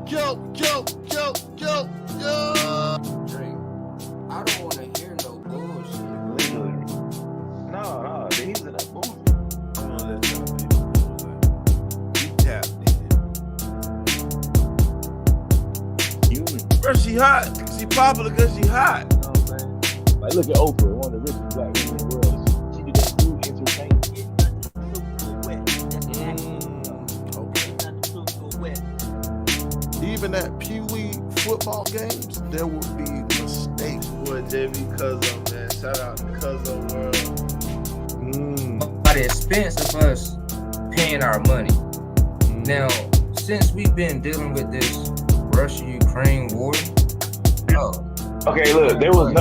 Yo. Drake, I don't want to hear no bullshit. No, he's in that movie. I'm gonna let some people know, like, you tapped in. Human. Bro, she hot. She popular because she hot. You know what I'm saying? Like, look at Oprah, one of the richest black women in the world. She did that new entertainment. Even at Pee Wee football games, there would be mistakes. Boy, JB Cuzzo, man. Shout out to Cuzzo World. By the expense of us paying our money. Now, since we've been dealing with this Russia-Ukraine war, Okay, look, there was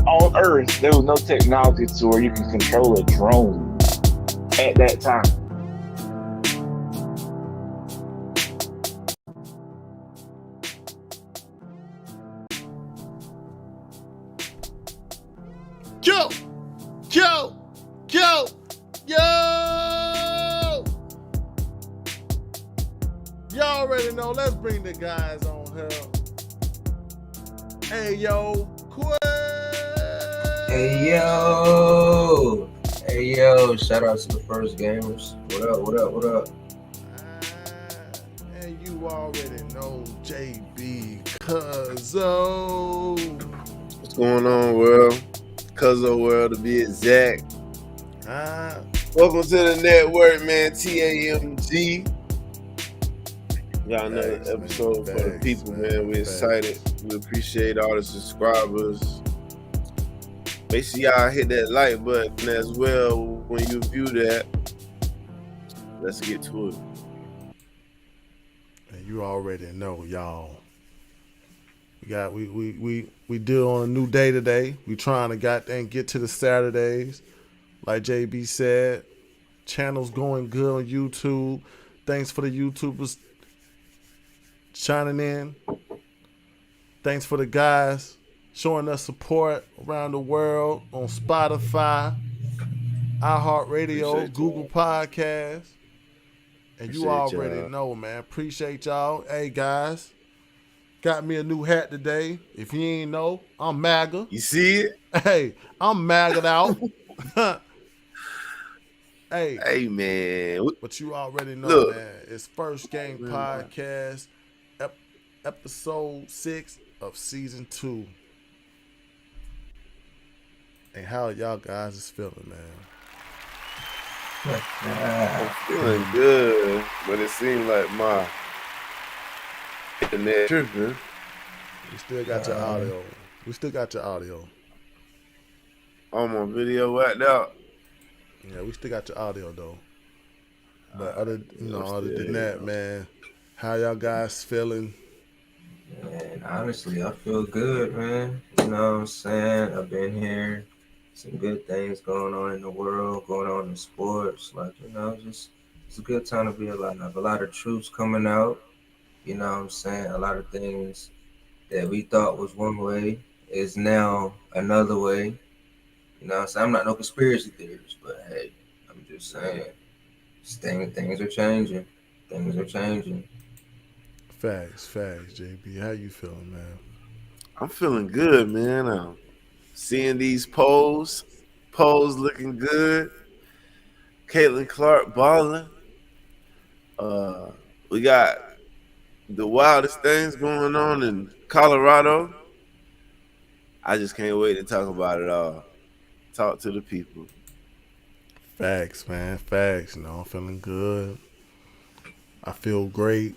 on Earth, there was no technology to where you can control a drone at that time. Yo! Y'all already know. Let's bring the guys on here. Hey, yo, Quay. Hey yo, shout out to the first gamers. What up? And you already know JB Cuzzo. What's going on, world? Cuzzo World, to be exact. Welcome to the network, man. TAMG. Y'all know the episode for the people, man. We're excited. We appreciate all the subscribers. Make sure y'all hit that like button as well when you view that. Let's get to it. And you already know, y'all. We deal on a new day today. We trying to get to the Saturdays. Like JB said, channel's going good on YouTube. Thanks for the YouTubers shining in. Thanks for the guys showing us support around the world on Spotify, iHeartRadio, Google Podcasts. And you already know, man. Appreciate y'all. Hey, guys. Got me a new hat today. If you ain't know, I'm MAGA. You see it? Hey, I'm MAGA'd out. Hey, man. But you already know, Look. man. It's First Game Podcast, episode 6 of season 2. And how y'all guys is feeling, man? I'm feeling good, but it seemed like my internet tripping. We still got your audio. All my video whacked out. Yeah, we still got your audio though. But other than that, man, how y'all guys feeling? Man, honestly, I feel good, man. You know what I'm saying? I've been here. Some good things going on in the world, going on in sports. Like, just it's a good time to be alive. A lot of truths coming out. You know what I'm saying? A lot of things that we thought was one way is now another way. You know what I'm saying? I'm not no conspiracy theorist, but hey, I'm just saying things are changing. Things are changing. Facts, JB. How you feeling, man? I'm feeling good, man. I'm seeing these polls looking good. Caitlin Clark balling. We got the wildest things going on in Colorado. I just can't wait to talk about it all. Talk to the people. Facts, man. Facts. I'm feeling good. I feel great.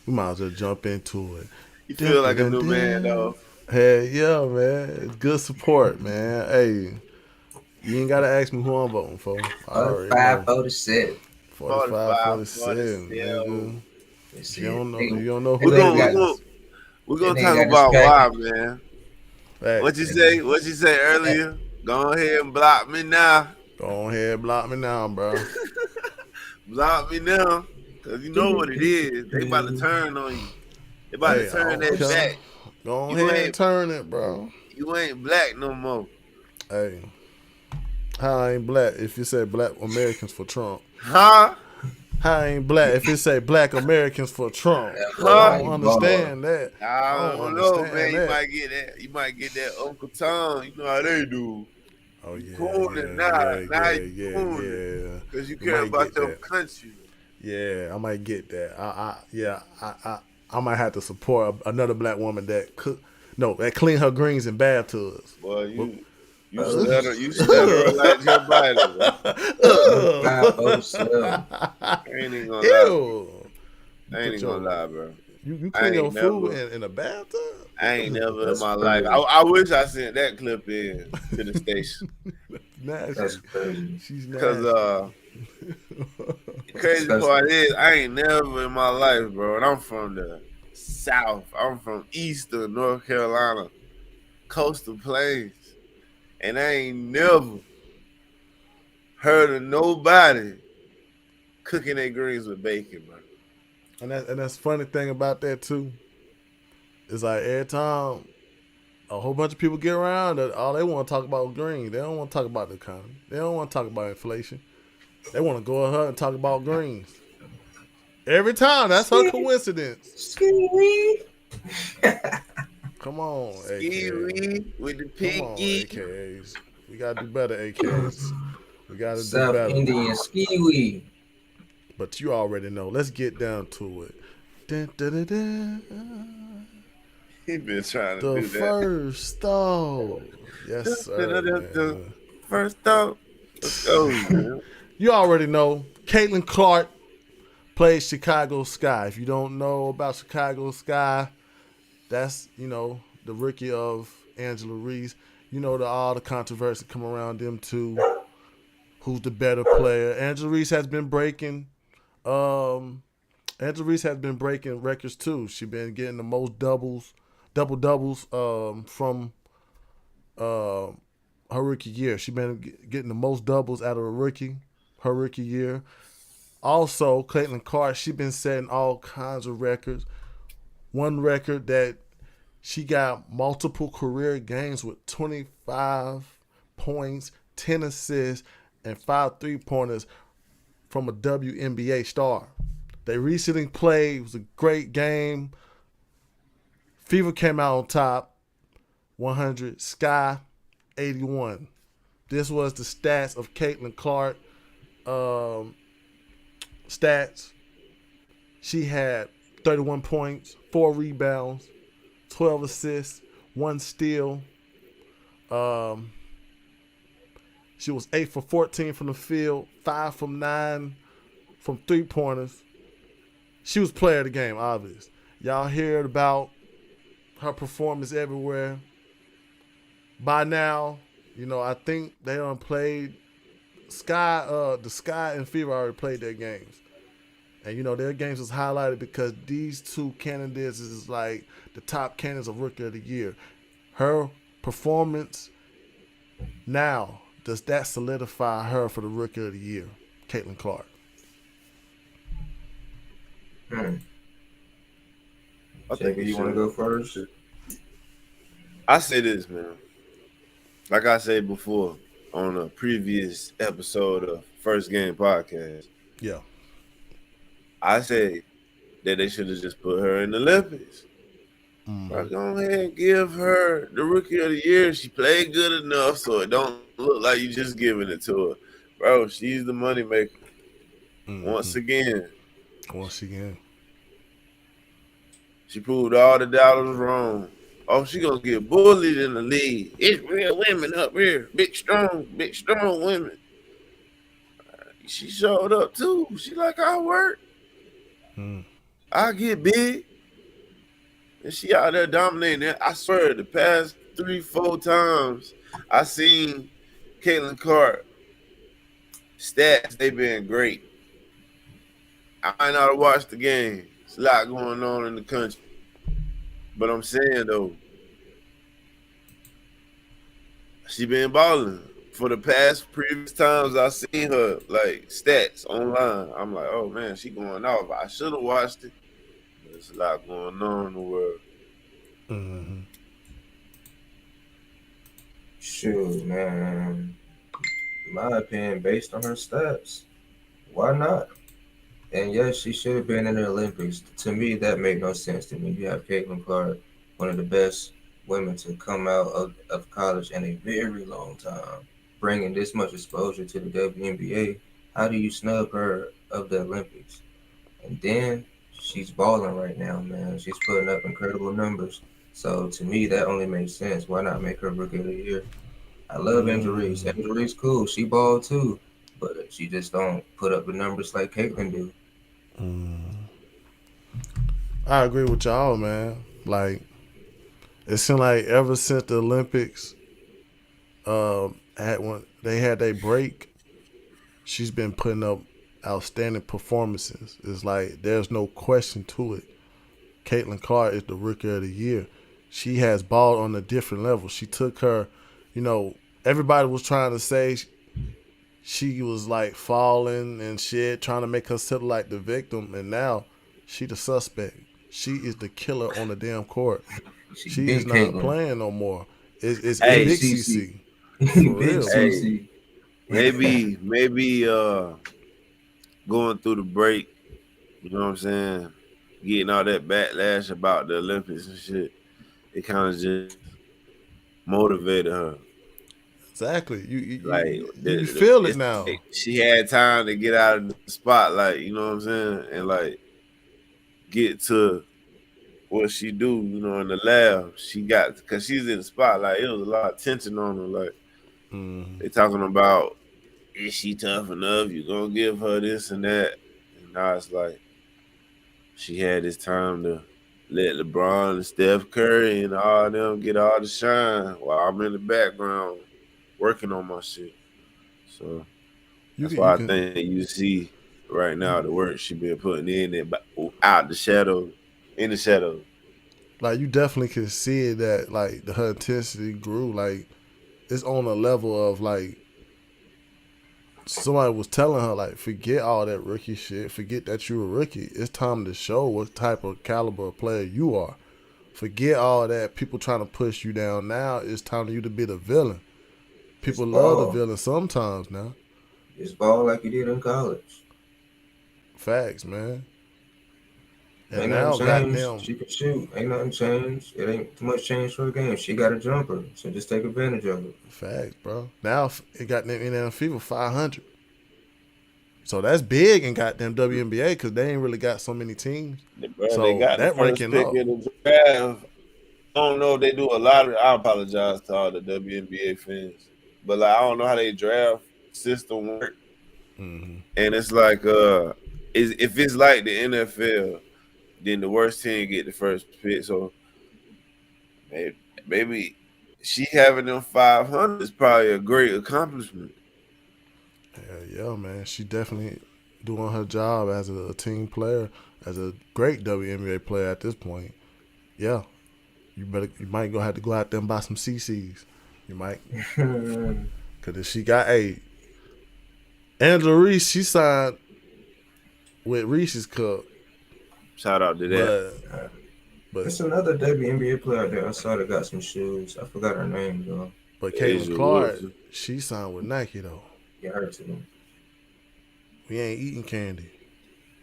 We might as well jump into it. You feel like a new man, though. Hey, yeah, man. It's good support, man. Hey, you ain't got to ask me who I'm voting for. 45-47. 45-47, nigga. You don't know who We're going to talk about why, man. Facts. What you say earlier? Go ahead and block me now. Go ahead and block me now, bro. Block me now. Because you know what it is. They about to turn on you. They about to turn that back. Go ahead and turn it, bro. You ain't black no more. Hey. How I ain't black if you say black Americans for Trump? Huh? How ain't black? If it say Black Americans for Trump, That boy, I Huh? don't he ball. understand that. I I don't don't know, man. understand You that. might get that. You might get that Uncle Tom. You know how they do. Oh You yeah, cooning yeah, now. yeah, Now yeah, you yeah, cooning yeah. because you You care might about get your that. country. Yeah, I might get that. I might have to support another black woman that cook. No, that clean her greens in bathtubs. Boy, But- you stutter like Joe Biden, bro. 507. I ain't even gonna lie, bro. Ew. You I ain't put even gonna your lie, bro. you I clean your ain't food never, in a bathtub? I ain't never in That's my life. crazy. I wish I sent that clip in to the station That's Nasty. crazy. She's because nasty. the crazy Disgusting. part is I ain't never in my life, bro. And I'm from the South. I'm from Eastern North Carolina, coastal plains, and I ain't never heard of nobody cooking their greens with bacon, bro. And that's funny thing about that too. Is like every time a whole bunch of people get around, all they want to talk about is green. They don't want to talk about the economy. They don't want to talk about inflation. They want to go ahead and talk about greens. Every time, that's her coincidence. Ski. Come on, Ski AKA. with the Come on, pinky. AKAs. We gotta do better, AKAs. We gotta do South better. Indian skiwi. But you already know. Let's get down to it. Dun, dun, dun, dun. He been trying to The do that. first thought. Yes, sir. Man. First thought. Let's go, man. You already know. Caitlin Clark plays Chicago Sky. If you don't know about Chicago Sky, that's, the rookie of Angela Reese. You know all the controversy come around them two. Who's the better player? Angela Reese has been breaking. Angela Reese has been breaking records too. She's been getting the most double doubles from her rookie year. She's been getting the most doubles out of her rookie year. Also, Caitlin Clark, she's been setting all kinds of records. One record that she got multiple career games with 25 points, 10 assists, and 5 3-pointers from a WNBA star. They recently played. It was a great game. Fever came out on top, 100. Sky, 81. This was the stats of Caitlin Clark. Stats. She had 31 points, 4 rebounds, 12 assists, 1 steal. She was 8 for 14 from the field, 5 from 9 from 3-pointers. She was player of the game, obvious. Y'all heard about her performance everywhere. By now, I think they done played the Sky and Fever already played their games. And their games was highlighted because these two candidates is like the top candidates of Rookie of the Year. Her performance now, does that solidify her for the Rookie of the Year, Caitlin Clark? I think You want to go first? I say this, man. Like I said before on a previous episode of First Game Podcast. Yeah. I say that they should have just put her in the Olympics. Mm-hmm. Like, go ahead and give her the Rookie of the Year. She played good enough so it don't look like you just giving it to her. Bro, she's the moneymaker. Mm-hmm. Once again. She proved all the doubters wrong. Oh, she gonna get bullied in the league. It's real women up here. Big, strong women. She showed up too. She like, I work. I get big. And she out there dominating. I swear, the past 3-4 times I seen Caitlin Clark stats, they been great. I might not have watched the game. There's a lot going on in the country. But I'm saying, though, she been balling. For the past previous times I seen her, like, stats online, I'm like, oh, man, she going off. I should have watched it. There's a lot going on in the world. Mm-hmm. Shoot, man. In my opinion, based on her stats, why not? And yes, she should have been in the Olympics. To me, that made no sense to me. You have Caitlin Clark, one of the best women to come out of college in a very long time, bringing this much exposure to the WNBA. How do you snub her of the Olympics? And then she's balling right now, man. She's putting up incredible numbers. So to me, that only makes sense. Why not make her Rookie of the Year? I love Angel Reese. Angel Reese, cool. She balled too, but she just don't put up the numbers like Caitlin do. I agree with y'all, man. Like it seemed like ever since the Olympics, had when they had their break, she's been putting up outstanding performances. It's like there's no question to it. Caitlin Clark is the Rookie of the Year. She has ball on a different level. She took her, everybody was trying to say she was like falling and shit, trying to make herself like the victim, and now she the suspect. She is the killer on the damn court. She is Big not Caitlin. playing no more. It's Hey, big CC. CC for Big real. Hey, CC. maybe going through the break, you know what I'm saying, getting all that backlash about the Olympics and shit, it kind of just motivated her. Exactly. Like You feel it it's now. like she had time to get out of the spotlight, you know what I'm saying, and like get to what she do, in the lab. She got because she's in the spotlight. It was a lot of tension on her. Like they talking about, is she tough enough? You gonna give her this and that? And now it's like she had this time to let LeBron and Steph Curry and all them get all the shine while I'm in the background working on my shit. So You that's can you why I can think you see right now the work she been putting in there, out the shadow, in the shadow. like you definitely can see that like her intensity grew. Like it's on a level of like somebody was telling her like forget all that rookie shit. Forget that you're a rookie. It's time to show what type of caliber of player you are. Forget all that people trying to push you down. Now it's time for you to be the villain. It's People love the ball. villain sometimes now. It's ball like you did in college. Facts, man. And Ain't nothing now changed. goddamn She can shoot. Ain't nothing changed. It ain't too much change for the game. She got a jumper, so just take advantage of it. facts, bro. Now it got them in the fever 500. So that's big in goddamn WNBA because they ain't really got so many teams. Bro, they So got the that first ranking pick up. in the draft. I don't know if they do a lot of. I apologize to all the WNBA fans, but like I don't know how they draft system work. Mm-hmm. And it's like, if it's like the NFL, then the worst team get the first pick. So maybe she having them 500 is probably a great accomplishment. Yeah, man. She definitely doing her job as a team player, as a great WNBA player at this point. Yeah, you might go have to go out there and buy some CCs. You might, cause if she got Angela Reese, she signed with Reese's Cup, Shout out to that. but but It's another WNBA player out there I saw that got some shoes. I forgot her name though. but Caitlin Asia Clark, Wilson. she signed with Nike though. Yeah, her too. We ain't eating candy.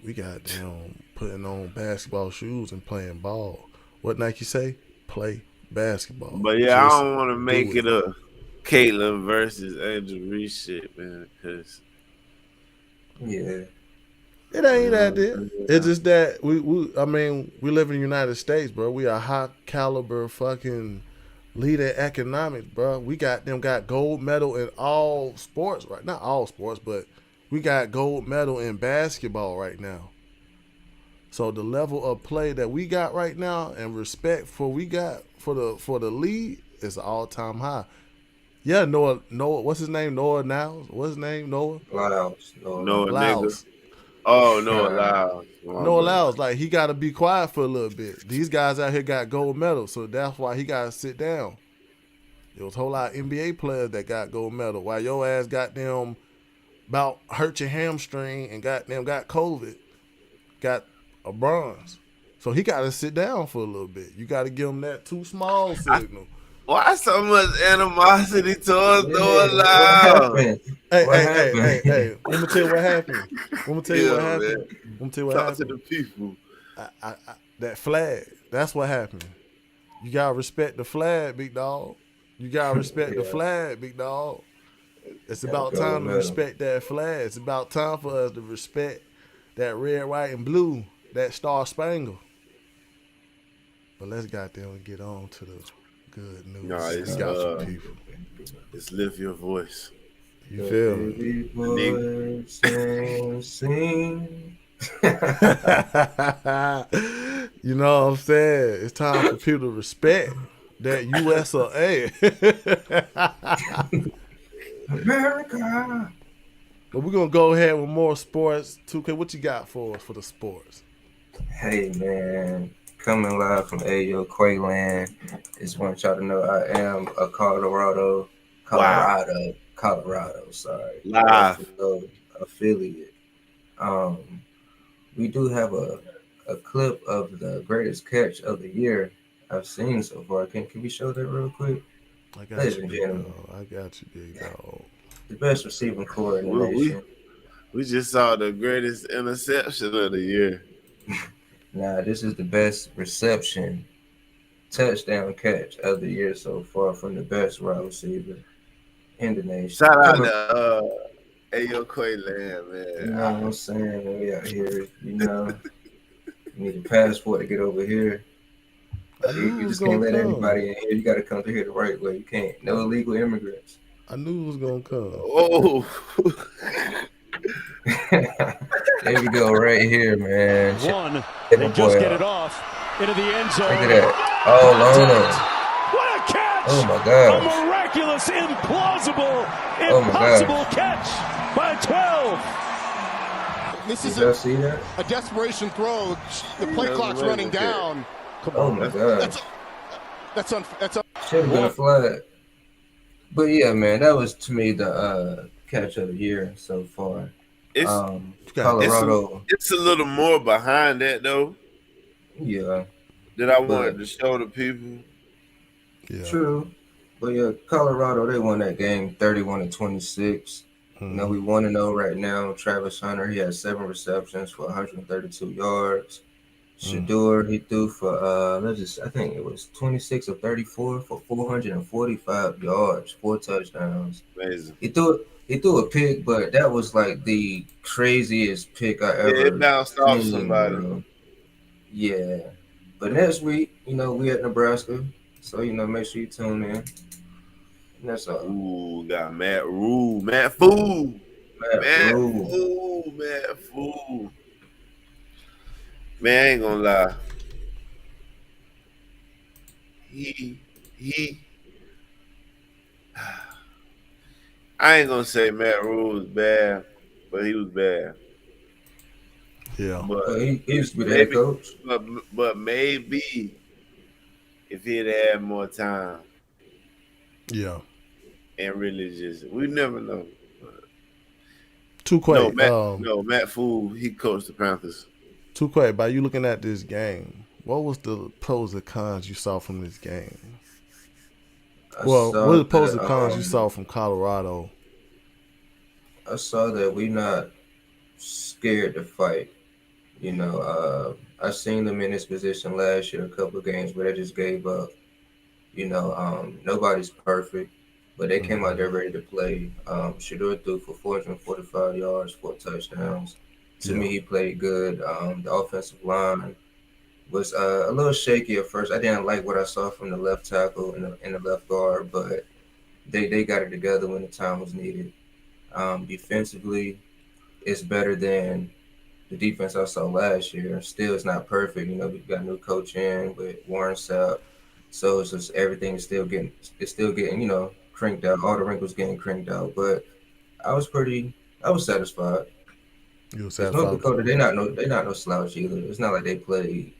We got them putting on basketball shoes and playing ball. What Nike say? Play basketball. But yeah, I Just don't want to do make it. it a Caitlyn versus Angel Reese shit, man, because Yeah. It ain't that deep. It's just that we live in the United States, bro. We are high caliber fucking leader economics, bro. We got gold medal in all sports, right? Not all sports, but we got gold medal in basketball right now. So the level of play that we got right now and respect for we got for the league is an all time high. Yeah, Noah, what's his name? Noah Niles. What's his name? Noah Lyles. no nigga. Lyles. Oh no, allowed. No allows. Like he got to be quiet for a little bit. These guys out here got gold medals, so that's why he got to sit down. There was a whole lot of NBA players that got gold medal. While your ass got them about hurt your hamstring and got COVID, got a bronze. So he got to sit down for a little bit. You got to give him that too small signal. Why so much animosity towards Noah Yeah, what Loud? happened? Hey, What hey, hey, hey, happened? hey. Let me tell you what happened. Let me tell you Yeah, what happened. man. Let me tell you what Talk to happened. the people. That flag. That's what happened. You gotta respect the flag, big dog. You gotta respect the Yeah, flag, big dog. It's got a about gold time to medal. respect that flag. It's about time for us to respect that red, white, and blue, that star spangle. But let's goddamn get on to the good No, news. We it's got some people. lift your voice. You The feel me? baby The nigga. boy sing. You know what I'm saying? It's time for people to respect that US of A. America. But we're gonna go ahead with more sports. 2K, what you got for us for the sports? Hey man, coming live from Ayo Quayland. Just want y'all to know I am a Wow. Colorado, sorry, Live. Buffalo affiliate. Um, we do have a clip of the greatest catch of the year I've seen so far. Can we show that real quick? I got Ladies you, and big gentlemen, dog. I got you, big dog. the best receiving core in the We, we nation. we just saw the greatest interception of the year. Now, this is the best reception touchdown catch of the year so far from the best wide receiver in the nation. Shout out Coming, to Ayo Quayland, you man. know what I'm saying? When we out here, you need a passport to get over here. I knew You it was just can't gonna let come. anybody in here. You got to come through here the right way. You can't. No illegal immigrants. I knew it was gonna come. Oh, There we go, right here, man. One, Check they my just boy get out. it off into the end zone. Look at that. All on him. What a catch! Oh my A gosh. miraculous, implausible, Oh my gosh. impossible catch by 12. This Did is y'all see that? a desperation throw. The play That's clock's amazing running catch. down. Come Oh on. my gosh. That's Should have been a flag. But yeah, man, that was to me the catch of the year so far. it's You got it's a, Colorado, it's a little more behind that though yeah, that I but wanted to show the people. yeah. true. But yeah, Colorado, they won that game 31-26. We 1-0 right now. Travis Hunter, he had 7 receptions for 132 yards. Shador, he threw for I think it was 26 of 34 for 445 yards, 4 touchdowns. Amazing. He threw a pick, but that was like the craziest pick I Yeah, it ever bounced off seen, somebody. bro. Yeah. But next week, we at Nebraska. So, make sure you tune in. And that's all. Ooh, got Matt Rule. Matt Fool. Matt Matt Rule. Fool. Matt Fool. Man, I ain't gonna lie. He I ain't gonna say Matt Rule was bad, but he was bad. Yeah. But But he used to be the head maybe coach. but maybe if he'd had more time Yeah. and really just we never know. Two-Quay, Matt Fool, he coached the Panthers. Two-Quay, by you looking at this game, what was the pros and cons you saw from this game? I Well, what saw are the pros and cons you that saw from Colorado? we not scared to fight. I seen them in this position last year, a couple of games where they just gave up. Nobody's perfect, but they came out there ready to play. Shador threw for 445 yards, 4 touchdowns. To me, he played good. The offensive line was a little shaky at first. I didn't like what I saw from the left tackle and the left guard, but they got it together when the time was needed. Defensively, it's better than the defense I saw last year. Still, it's not perfect. We got a new coach in with Warren Sapp, so it's just everything is still getting cranked out. All the wrinkles getting cranked out, but I was satisfied. You were Because North satisfied? Dakota, they not no slouch either. It's not like they play,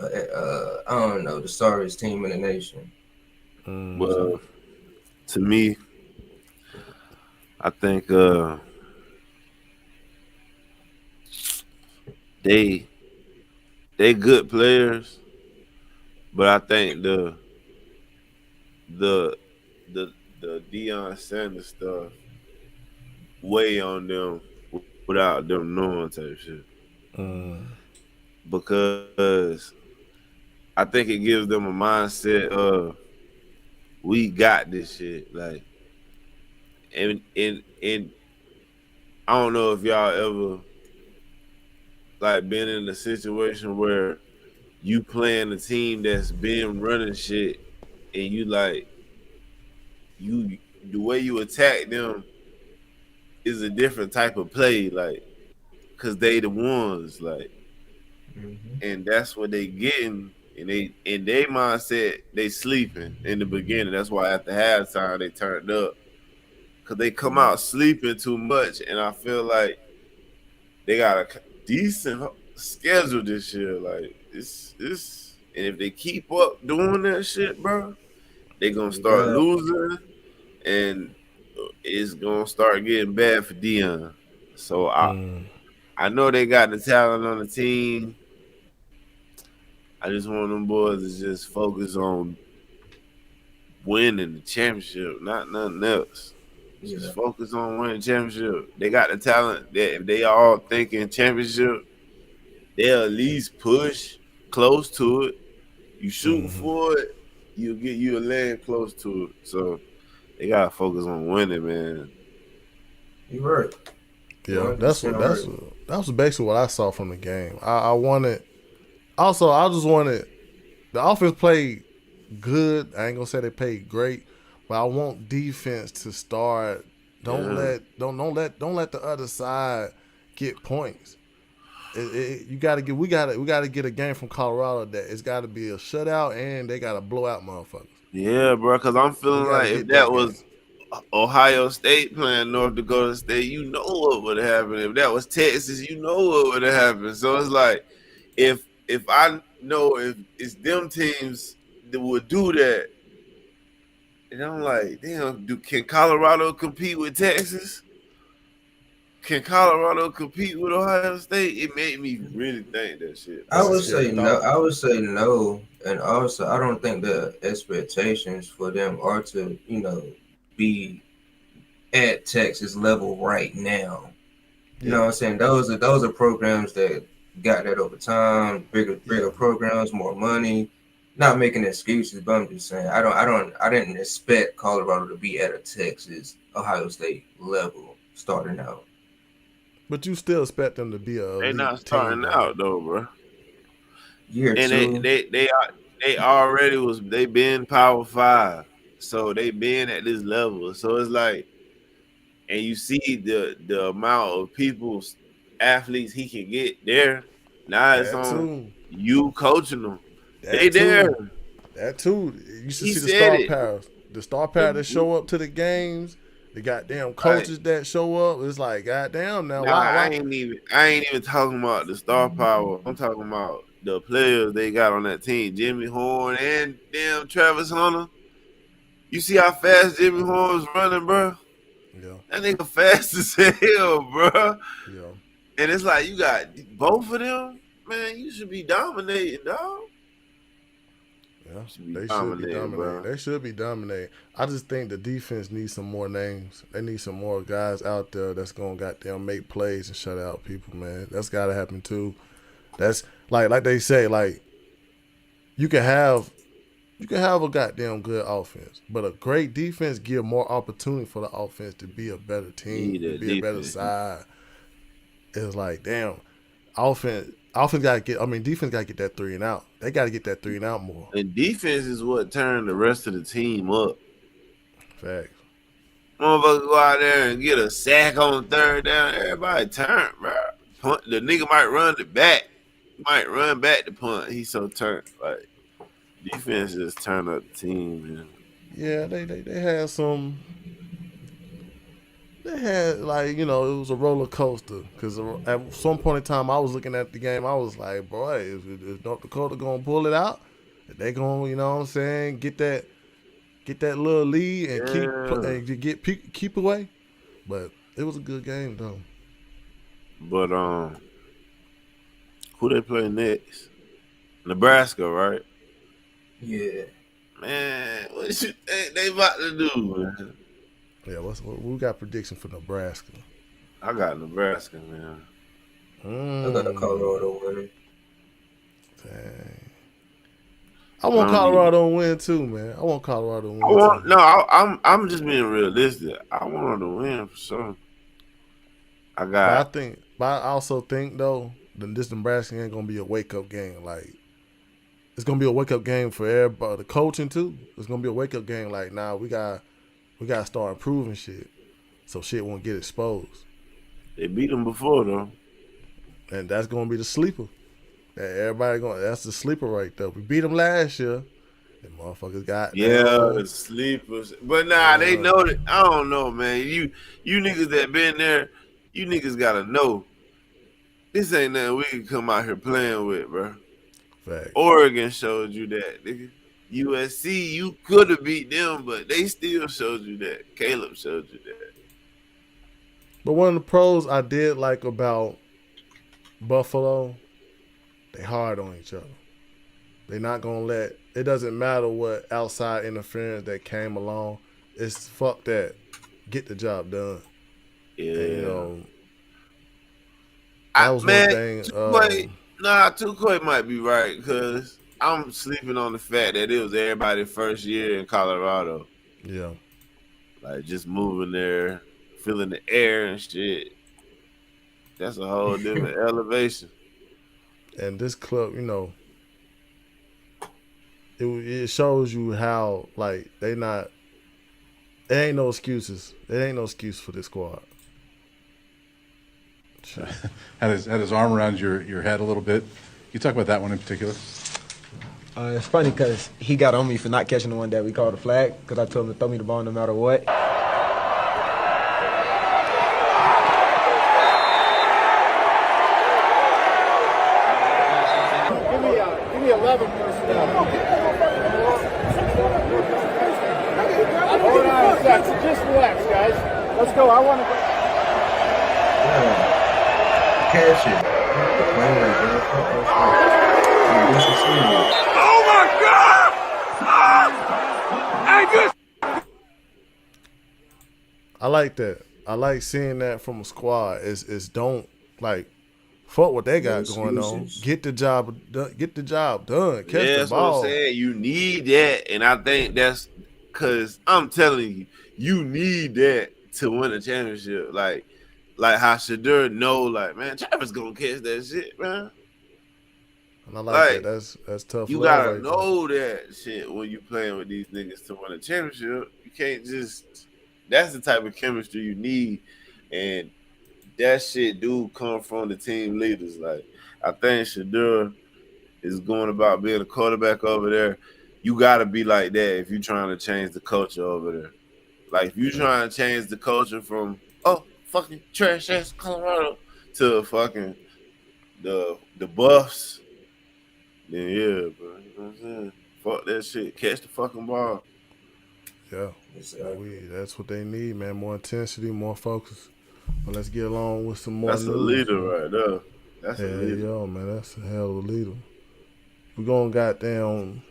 I don't know, the sorriest team in the nation. Well, to me, I think they good players, but I think the the the Deion Sanders stuff weigh on them without them knowing type shit. Because I think it gives them a mindset of we got this shit. Like and I don't know if y'all ever like been in a situation where you playing a team that's been running shit and you like you the way you attack them is a different type of play, like cause they the ones, like, and that's what they getting, and they in their mindset they sleeping in the beginning. That's why after halftime they turned up, cause they come out sleeping too much, and I feel like they got a decent schedule this year. Like it's and if they keep up doing that shit, bro, they gonna start losing, and it's gonna start getting bad for Deion. So I know they got the talent on the team. I just want them boys to just focus on winning the championship, not nothing else. Just focus on winning the championship. They got the talent that if they all thinking championship, they'll at least push close to it. You shoot for it, you'll get you a land close to it. So they gotta focus on winning, man. You're right. Yeah, that's basically what I saw from the game. I wanted. Also, I just wanted the offense played good. I ain't gonna say they played great, but I want defense to start. Don't let the other side get points. We gotta get a game from Colorado that it's got to be a shutout and they got to blow out motherfuckers. Yeah, bro. Because I'm feeling like if that was Ohio State playing North Dakota State, you know what would have happened. If that was Texas, you know what would have happened. So it's like if I know if it's them teams that would do that, and I'm like, damn, can Colorado compete with Texas? Can Colorado compete with Ohio State? It made me really think that shit. I would say no. I would say no, and also I don't think the expectations for them are to be at Texas level right now. You know what I'm saying? Those are programs that got that over time, bigger programs, more money. Not making excuses, but I'm just saying I didn't expect Colorado to be at a Texas, Ohio State level starting out. But you still expect them to be a. They not starting out though, bro. Year and they already they been Power 5, so they been at this level. So it's like, and you see the amount of athletes he can get there. Now it's on you coaching them. They there. That too. You should see the star power. The star power that show up to the games. The goddamn coaches that show up. It's like, goddamn now. Nah, I ain't even talking about the star power. I'm talking about the players they got on that team. Jimmy Horn and damn Travis Hunter. You see how fast Jimmy Horn's running, bro? Yeah. That nigga fast as hell, bro. Yeah. And it's like you got both of them, man. You should be dominating, dog. Yeah, they should be dominating. Bro. They should be dominating. I just think the defense needs some more names. They need some more guys out there that's gonna goddamn make plays and shut out people, man. That's gotta happen too. That's like they say, like you can have a goddamn good offense, but a great defense give more opportunity for the offense to be a better team, to be a better side. It's like, damn, defense gotta get that 3 and out. They gotta get that 3 and out more. And defense is what turned the rest of the team up. Facts. Motherfuckers go out there and get a sack on 3rd down. Everybody turn, bro. Punt. The nigga might run it back. Might run back the punt. He's so turned. Like defense just turned up the team, man. Yeah, they had some. They had, like, it was a roller coaster. Because at some point in time, I was looking at the game. I was like, boy, is North Dakota going to pull it out? Are they going, get that little lead and keep away? But it was a good game, though. But, who they play next? Nebraska, right? Yeah. Man, what you think they about to do, man? Yeah, what we got prediction for Nebraska? I got Nebraska, man. I got Colorado winning. Dang. I want Colorado to win too, man. I want Colorado to win too. I'm just being realistic. I want them to win for sure. But I also think though, this Nebraska ain't gonna be a wake up game. Like, it's gonna be a wake up game for everybody, the coaching too. It's gonna be a wake up game. Like, nah, we gotta start improving shit, so shit won't get exposed. They beat them before though, and that's gonna be the sleeper. That's the sleeper right there. We beat them last year. The motherfuckers got the sleepers. But nah, they know that. I don't know, man. You niggas that been there, you niggas gotta know. This ain't nothing we can come out here playing with, bro. Fact. Oregon showed you that, nigga. USC, you could have beat them, but they still showed you that. Caleb showed you that. But one of the pros I did like about Buffalo, they hard on each other. They not gonna let it doesn't matter what outside interference that came along. It's fuck that. Get the job done. Yeah. And, you know, that was one thing. Tukoi might be right because I'm sleeping on the fact that it was everybody's first year in Colorado. Yeah. Like just moving there, feeling the air and shit. That's a whole different elevation. And this club, you know, it shows you how, like, there ain't no excuses. There ain't no excuse for this squad. Had his arm around your head a little bit. Can you talk about that one in particular? It's funny because he got on me for not catching the one that we called a flag because I told him to throw me the ball no matter what. Give me 11 personnel. Hold on a second. Just relax, guys. Let's go. I want to go. Cash it. Oh my God! I like that. I like seeing that from a squad. It's don't like fuck what they got going on. Get the job done. Catch the ball. That's what I'm saying. You need that, and I think that's because I'm telling you need that to win a championship. Like how Shadur know, like, man, Travis gonna catch that shit, man. And I like that. That's tough. You gotta know that shit when you playing with these niggas to win a championship. You can't just. That's the type of chemistry you need, and that shit do come from the team leaders. Like, I think Shadur is going about being a quarterback over there. You gotta be like that if you're trying to change the culture over there. Like, if you're trying to change the culture from fucking trash ass Colorado to fucking the Buffs, then yeah, bro. You know what I'm saying? Fuck that shit. Catch the fucking ball. Yeah. That's what they need, man. More intensity, more focus. But let's get along with some more. That's a leader right there. That's a leader. Yo, man, that's a hell of a leader. We're gonna goddamn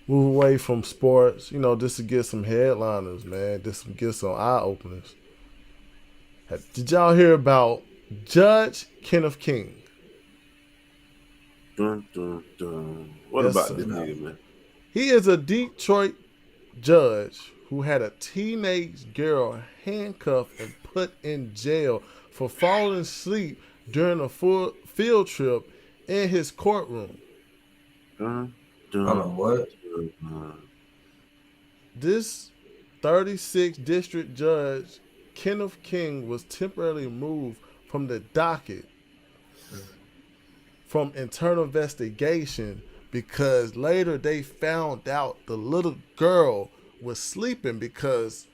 move away from sports, you know, just to get some headliners, man. Just to get some eye openers. Did y'all hear about Judge Kenneth King? Dun, dun, dun. What about this nigga, man? He is a Detroit judge who had a teenage girl handcuffed and put in jail for falling asleep during a full field trip in his courtroom. What? This 36th district judge, Kenneth King, was temporarily moved from the docket from internal investigation because later they found out the little girl was sleeping because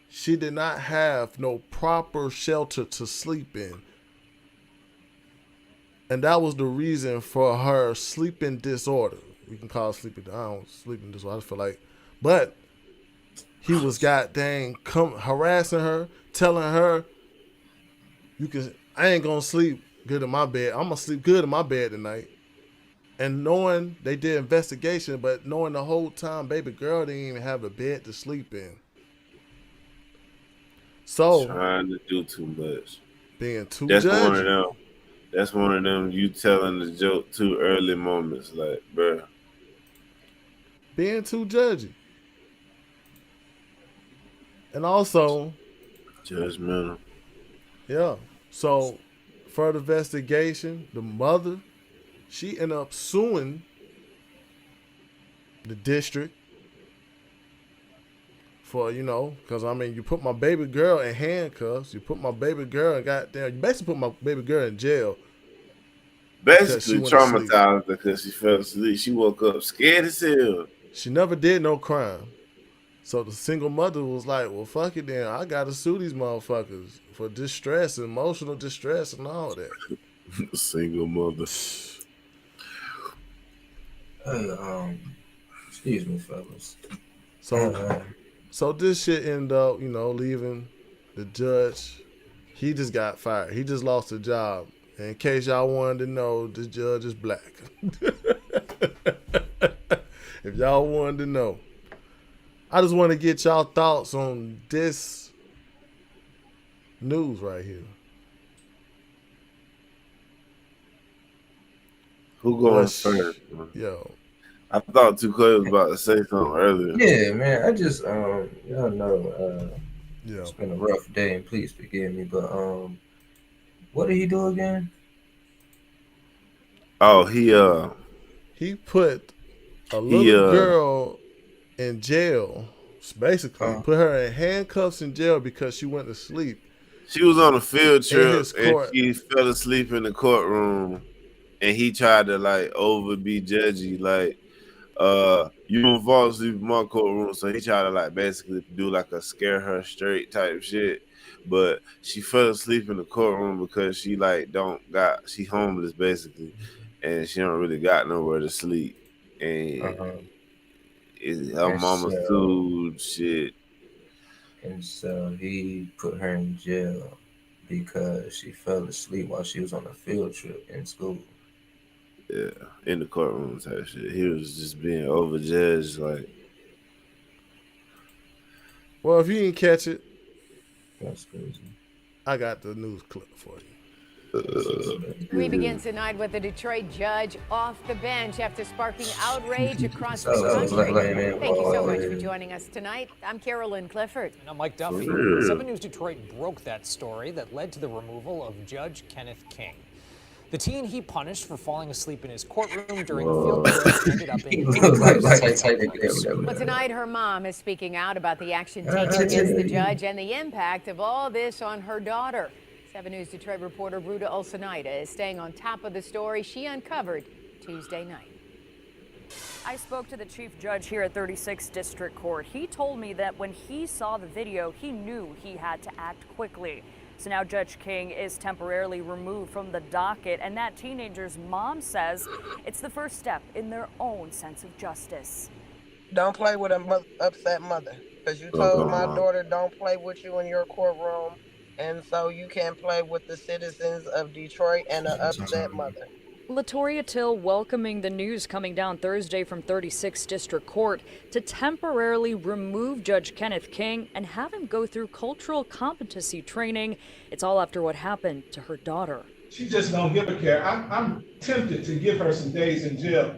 she did not have no proper shelter to sleep in. And that was the reason for her sleeping disorder. We can call it sleeping disorder, I feel like. But he was goddamn harassing her, telling her, I ain't gonna sleep good in my bed. I'm gonna sleep good in my bed tonight. And knowing they did investigation, but knowing the whole time baby girl didn't even have a bed to sleep in. So trying to do too much. Being too That's judgy. one of them. That's one of them you telling the joke too early moments, like, bruh. Being too judgy. And also judgmental. Yeah. So further investigation, the mother, she ended up suing the district for, because you put my baby girl in handcuffs, you put my baby girl in you basically put my baby girl in jail. Basically traumatized her because she fell asleep. She woke up scared as hell. She never did no crime. So the single mother was like, well, fuck it then. I got to sue these motherfuckers for distress, emotional distress, and all that. Single mother. Excuse me, fellas. So this shit ended up, leaving the judge. He just got fired. He just lost a job. And in case y'all wanted to know, this judge is black. If y'all wanted to know. I just want to get y'all thoughts on this news right here. Who going first? Yo. I thought Too Clay was about to say something earlier. Yeah, man. I just y'all know it's been a rough day, and please forgive me, but what did he do again? Oh, he put a little girl in jail, basically. Put her in handcuffs in jail because she went to sleep. She was on a field trip and she fell asleep in the courtroom, and he tried to be judgy, you don't fall asleep in my courtroom. So he tried to basically do a scare her straight type shit. But she fell asleep in the courtroom because she she homeless basically, and she don't really got nowhere to sleep. And her mama sued shit. And so he put her in jail because she fell asleep while she was on a field trip in school. Yeah, in the courtroom type shit. He was just being overjudged, Well, if you didn't catch it, that's crazy. I got the news clip for you. We begin tonight with a Detroit judge off the bench after sparking outrage across the country. Thank you so much for joining us tonight. I'm Carolyn Clifford. And I'm Mike Duffy. 7 News Detroit broke that story that led to the removal of Judge Kenneth King. The teen he punished for falling asleep in his courtroom during a field trip ended up in Well, tonight her mom is speaking out about the action taken against the judge and the impact of all this on her daughter. 7 News Detroit reporter Ruta Olsonida is staying on top of the story she uncovered Tuesday night. I spoke to the chief judge here at 36th District Court. He told me that when he saw the video, he knew he had to act quickly. So now Judge King is temporarily removed from the docket, and that teenager's mom says it's the first step in their own sense of justice. Don't play with an upset mother, because you told my daughter don't play with you in your courtroom, and so you can't play with the citizens of Detroit and an upset mother. Latoria Till welcoming the news coming down Thursday from 36th District Court to temporarily remove Judge Kenneth King and have him go through cultural competency training. It's all after what happened to her daughter. She just don't give a care. I'm tempted to give her some days in jail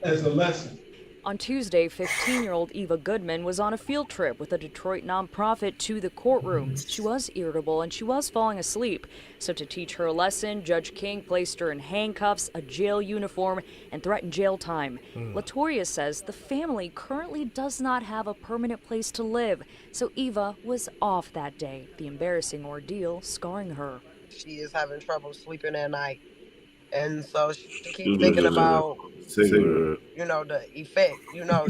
as a lesson. On Tuesday, 15-year-old Eva Goodman was on a field trip with a Detroit nonprofit to the courtroom. She was irritable and she was falling asleep. So to teach her a lesson, Judge King placed her in handcuffs, a jail uniform, and threatened jail time. Latoria says the family currently does not have a permanent place to live. So Eva was off that day, the embarrassing ordeal scarring her. She is having trouble sleeping at night. And so she keeps thinking about, the effect.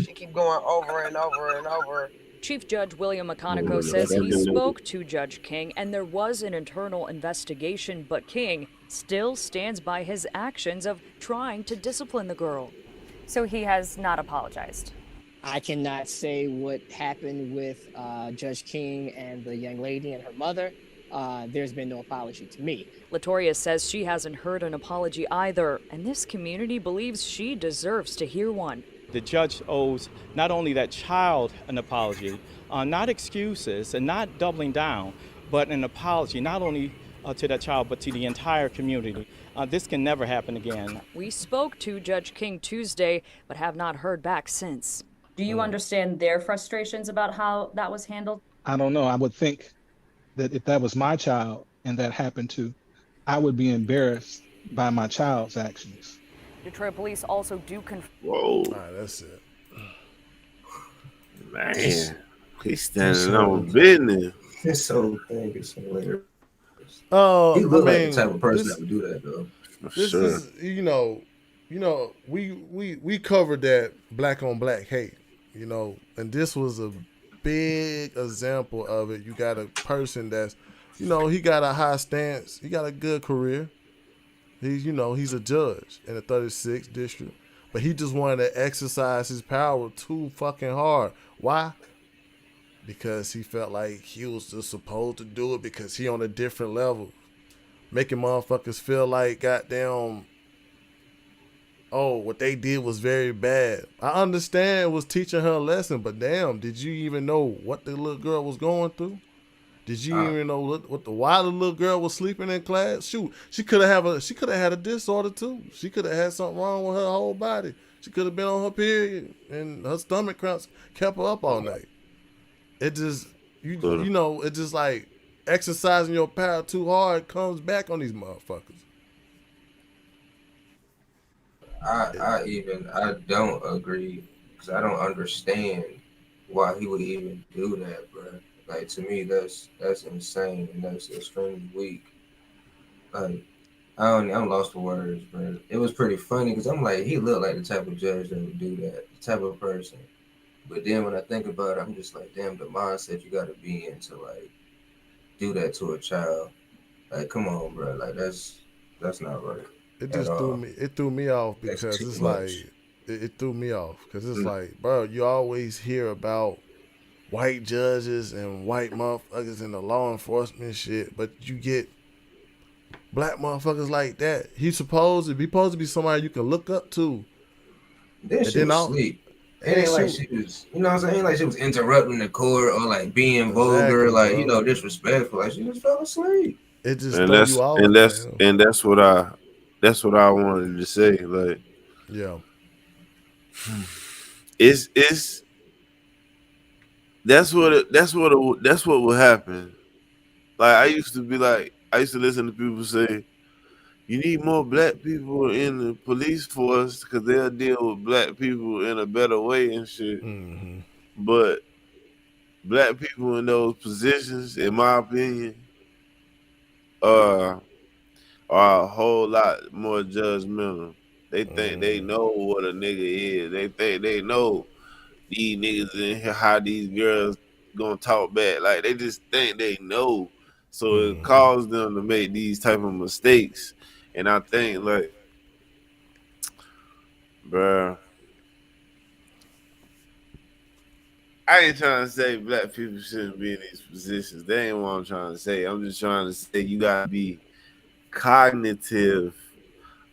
She keep going over and over and over. Chief Judge William McConaughey says he spoke to Judge King and there was an internal investigation, but King still stands by his actions of trying to discipline the girl. So he has not apologized. I cannot say what happened with Judge King and the young lady and her mother. there's been no apology to me. Latoya says she hasn't heard an apology either, and this community believes she deserves to hear one. The judge owes not only that child an apology, not excuses and not doubling down, but an apology not only to that child but to the entire community. This can never happen again. We spoke to Judge King Tuesday, but have not heard back since. Do you understand their frustrations about how that was handled? I don't know. I would think that if that was my child and that happened to, I would be embarrassed by my child's actions. Detroit police also do confirm. Whoa. All right, that's it. Man, he's standing on business. This whole thing is hilarious. Oh, he looked like the type of person that would do that, though. This is, you know, we covered that black on black hate, you know, and this was a big example of it. You got a person that's, you know, he got a high stance, he got a good career. He's, you know, he's a judge in the 36th district, but he just wanted to exercise his power too fucking hard. Why? Because he felt like he was just supposed to do it because he on a different level. Making motherfuckers feel like goddamn, oh, what they did was very bad. I understand it was teaching her a lesson, but damn, did you even know what the little girl was going through? Did you even know why the little girl was sleeping in class? Shoot, she could have had a disorder too. She could have had something wrong with her whole body. She could have been on her period and her stomach cramps kept her up all night. It just you know, it just like exercising your power too hard comes back on these motherfuckers. I don't agree because I don't understand why he would even do that, bro. Like, to me, that's insane and that's extremely weak. Like, I'm lost for words, bro. It was pretty funny because I'm like, he looked like the type of judge that would do that, the type of person. But then when I think about it, I'm just like, damn, the mindset you got to be in to like do that to a child. Like, come on, bro. Like, that's not right. It just threw me off because it's like it threw me off because it's like, bro, you always hear about white judges and white motherfuckers in the law enforcement shit, but you get black motherfuckers like that. He's supposed to be somebody you can look up to. Then she was asleep. It ain't like she was, you know what I'm saying? Ain't like she was interrupting the court or like being vulgar, like, you know, disrespectful. Like, she just fell asleep. It just and throw you off. And that's what I wanted to say. Like, yeah, it's that's what would happen. Like, I used to listen to people say, you need more black people in the police force because they'll deal with black people in a better way and shit. Mm-hmm. But black people in those positions, in my opinion, are a whole lot more judgmental. They think they know what a nigga is. They think they know these niggas in here, how these girls gonna talk back. Like, they just think they know. So it caused them to make these type of mistakes. And I think, like, bruh, I ain't trying to say black people shouldn't be in these positions. That ain't what I'm trying to say. I'm just trying to say you gotta be cognitive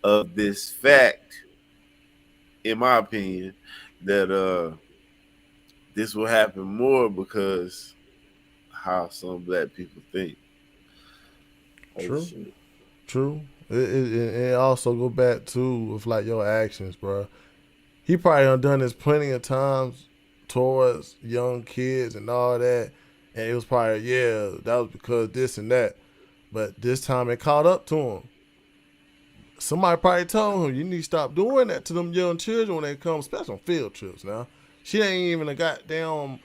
of this fact, in my opinion, that this will happen more because how some black people think. True. It also go back to with like your actions, bro. He probably done this plenty of times towards young kids and all that, and it was probably that was because this and that, but this time it caught up to him. Somebody probably told him you need to stop doing that to them young children when they come, especially on field trips. Now she ain't even a goddamn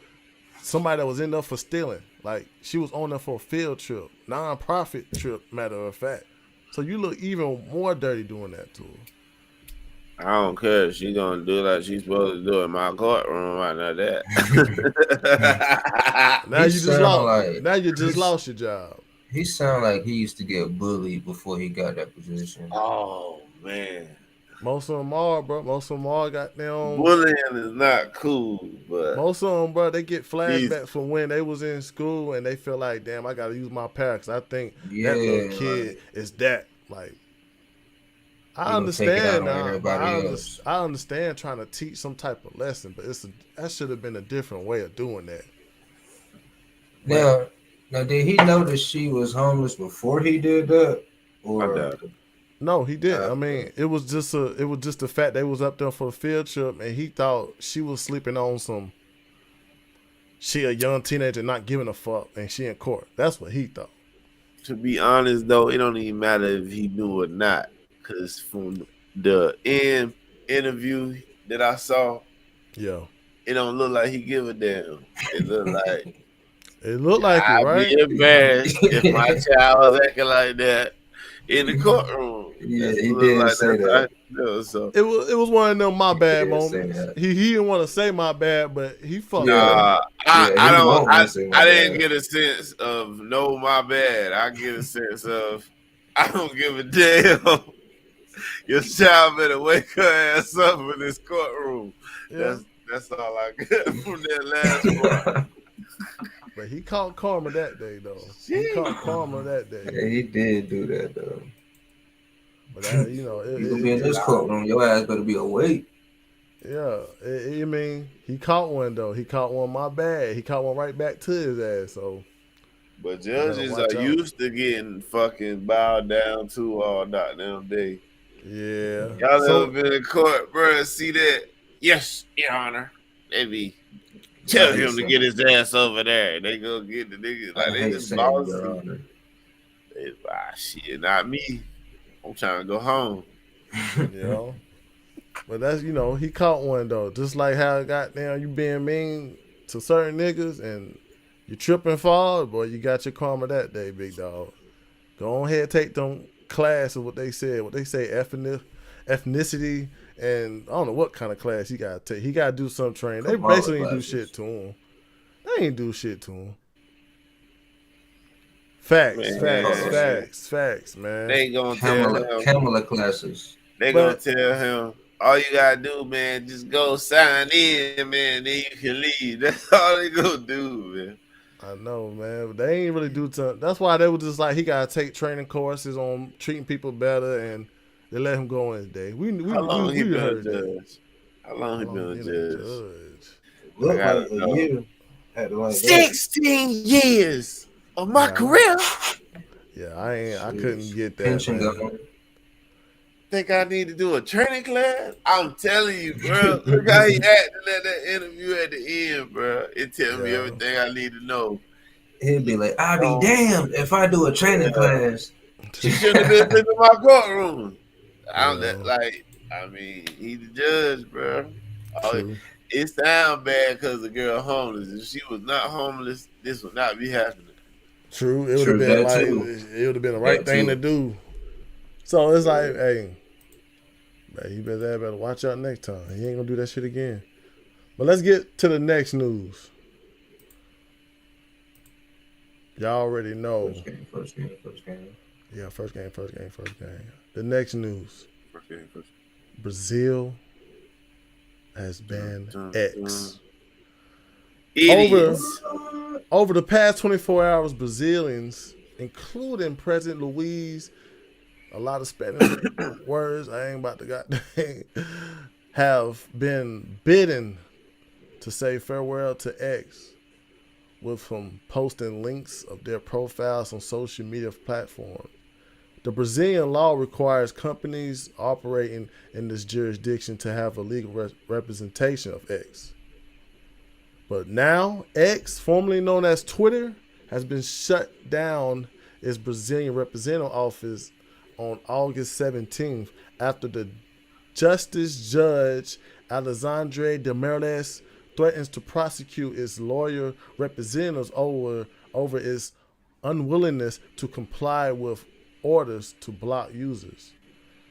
somebody that was in there for stealing. Like, she was on there for a field trip, non-profit trip, matter of fact. So you look even more dirty doing that to her. I don't care if she's gonna do like she's supposed to do in my courtroom. I know that. Now you just lost your job. He sound like he used to get bullied before he got that position. Oh man, Most of them are, bro. Most of them are goddamn. Bullying is not cool, but most of them, bro, they get Jeez. flashbacks from when they was in school and they feel like, damn, I gotta use my power because I think Yeah, that little kid like, is that. Like, I he gonna take it out understand on now, but everybody else. I understand trying to teach some type of lesson, but that should have been a different way of doing that. Now, did he know that she was homeless before he did that, or? No, he didn't. I mean, it was just the fact they was up there for a field trip, and he thought she was sleeping on some. She a young teenager not giving a fuck, and she in court. That's what he thought. To be honest, though, it don't even matter if he knew or not, because from the interview that I saw, yeah, it don't look like he give a damn. It look like it looked like it, right? I'd be embarrassed if my child was acting like that in the courtroom. Yeah, he did say that. So it was one of them my bad moments. He didn't want to say my bad, but he fucked up. I didn't get a sense of no my bad. I get a sense of I don't give a damn. Your child better wake her ass up in this courtroom. Yeah. That's all I get from that last part. But he caught karma that day, though. He caught karma that day. Yeah, he did do that, though. But you know, you gonna be in this courtroom. Your ass better be awake. Yeah, I mean, he caught one though. He caught one my bad. He caught one right back to his ass. So, but judges are used to getting fucking bowed down to all goddamn day. Yeah, y'all ever been in court, bro? See that? Yes, Your Honor. They be tell him to get his ass over there. They go get the niggas like they just bossy. Shit, not me. I'm trying to go home. You know, but that's he caught one though. Just like how goddamn you being mean to certain niggas and you trip and fall, boy, you got your karma that day, big dog. Go on ahead, take them class of what they said. What they say, ethnicity, and I don't know what kind of class he got to take. He got to do some training. They basically ain't do shit to him. They ain't do shit to him. Facts, man. They ain't gonna tell him. KAMALA classes. They gonna tell him, all you gotta do, man, just go sign in, man, then you can leave. That's all they gonna do, man. I know, man. But they ain't really do something. That's why they were just like, he gotta take training courses on treating people better, and they let him go on his day. How long he been a judge? How long he been a judge? Look like a year. 16 years of my career. Yeah, I couldn't get that. Man. Think I need to do a training class? I'm telling you, bro. Look how he acted at that interview at the end, bro. It tells me everything I need to know. He'd be like, I'll be damned if I do a training class. She shouldn't have been in my courtroom. I mean, he's the judge, bro. It sounds bad because the girl homeless. If she was not homeless, this would not be happening. True. It would have been it would have been the right thing to do. So it's like, hey, man, you better watch out next time. He ain't gonna do that shit again. But let's get to the next news. Y'all already know. First game. Yeah, first game. The next news. Brazil has banned X. Over the past 24 hours, Brazilians, including President Luiz, a lot of Spanish words I ain't about to goddamn, have been bidden to say farewell to X, with from posting links of their profiles on social media platforms. The Brazilian law requires companies operating in this jurisdiction to have a legal representation of X. But now, X, formerly known as Twitter, has been shut down its Brazilian representative office on August 17th after the Justice Judge Alexandre de Moraes threatens to prosecute its lawyer representatives over its unwillingness to comply with orders to block users.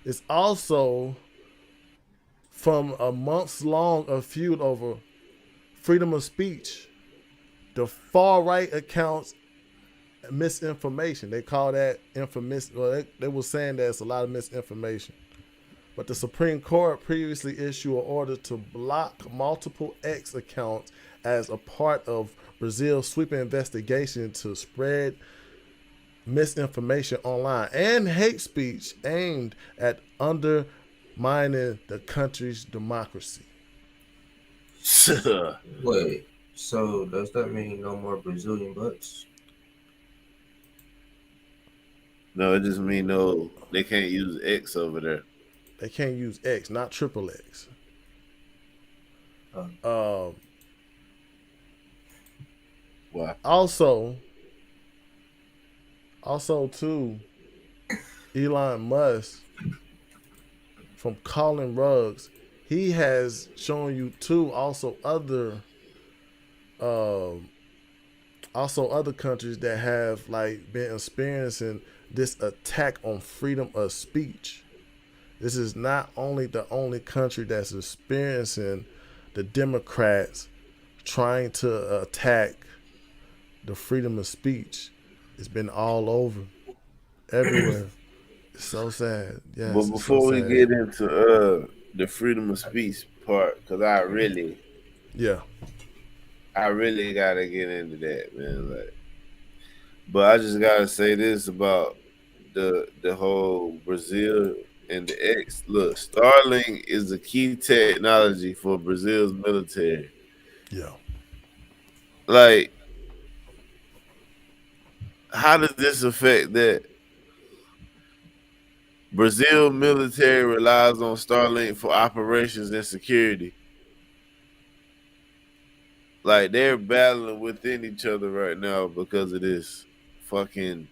It's also from a months-long feud over freedom of speech. The far-right accounts misinformation. They call that information. Well, they were saying that it's a lot of misinformation. But the Supreme Court previously issued an order to block multiple X accounts as a part of Brazil's sweeping investigation to spread misinformation online and hate speech aimed at undermining the country's democracy. Wait, so does that mean no more Brazilian butts? No, it just mean no. They can't use X over there. They can't use X, not triple X. Why? Also too, Elon Musk from Colin Ruggs, he has shown you too also other countries that have like been experiencing this attack on freedom of speech. This is not only the only country that's experiencing the Democrats trying to attack the freedom of speech. It's been all over, everywhere. It's so sad. Yes, But before we get into the freedom of speech part, because I really gotta get into that, man. Like, but I just gotta say this about the whole Brazil and the X. Look, Starlink is the key technology for Brazil's military. Yeah. Like, how does this affect that? Brazil military relies on Starlink for operations and security. Like, they're battling within each other right now because of this fucking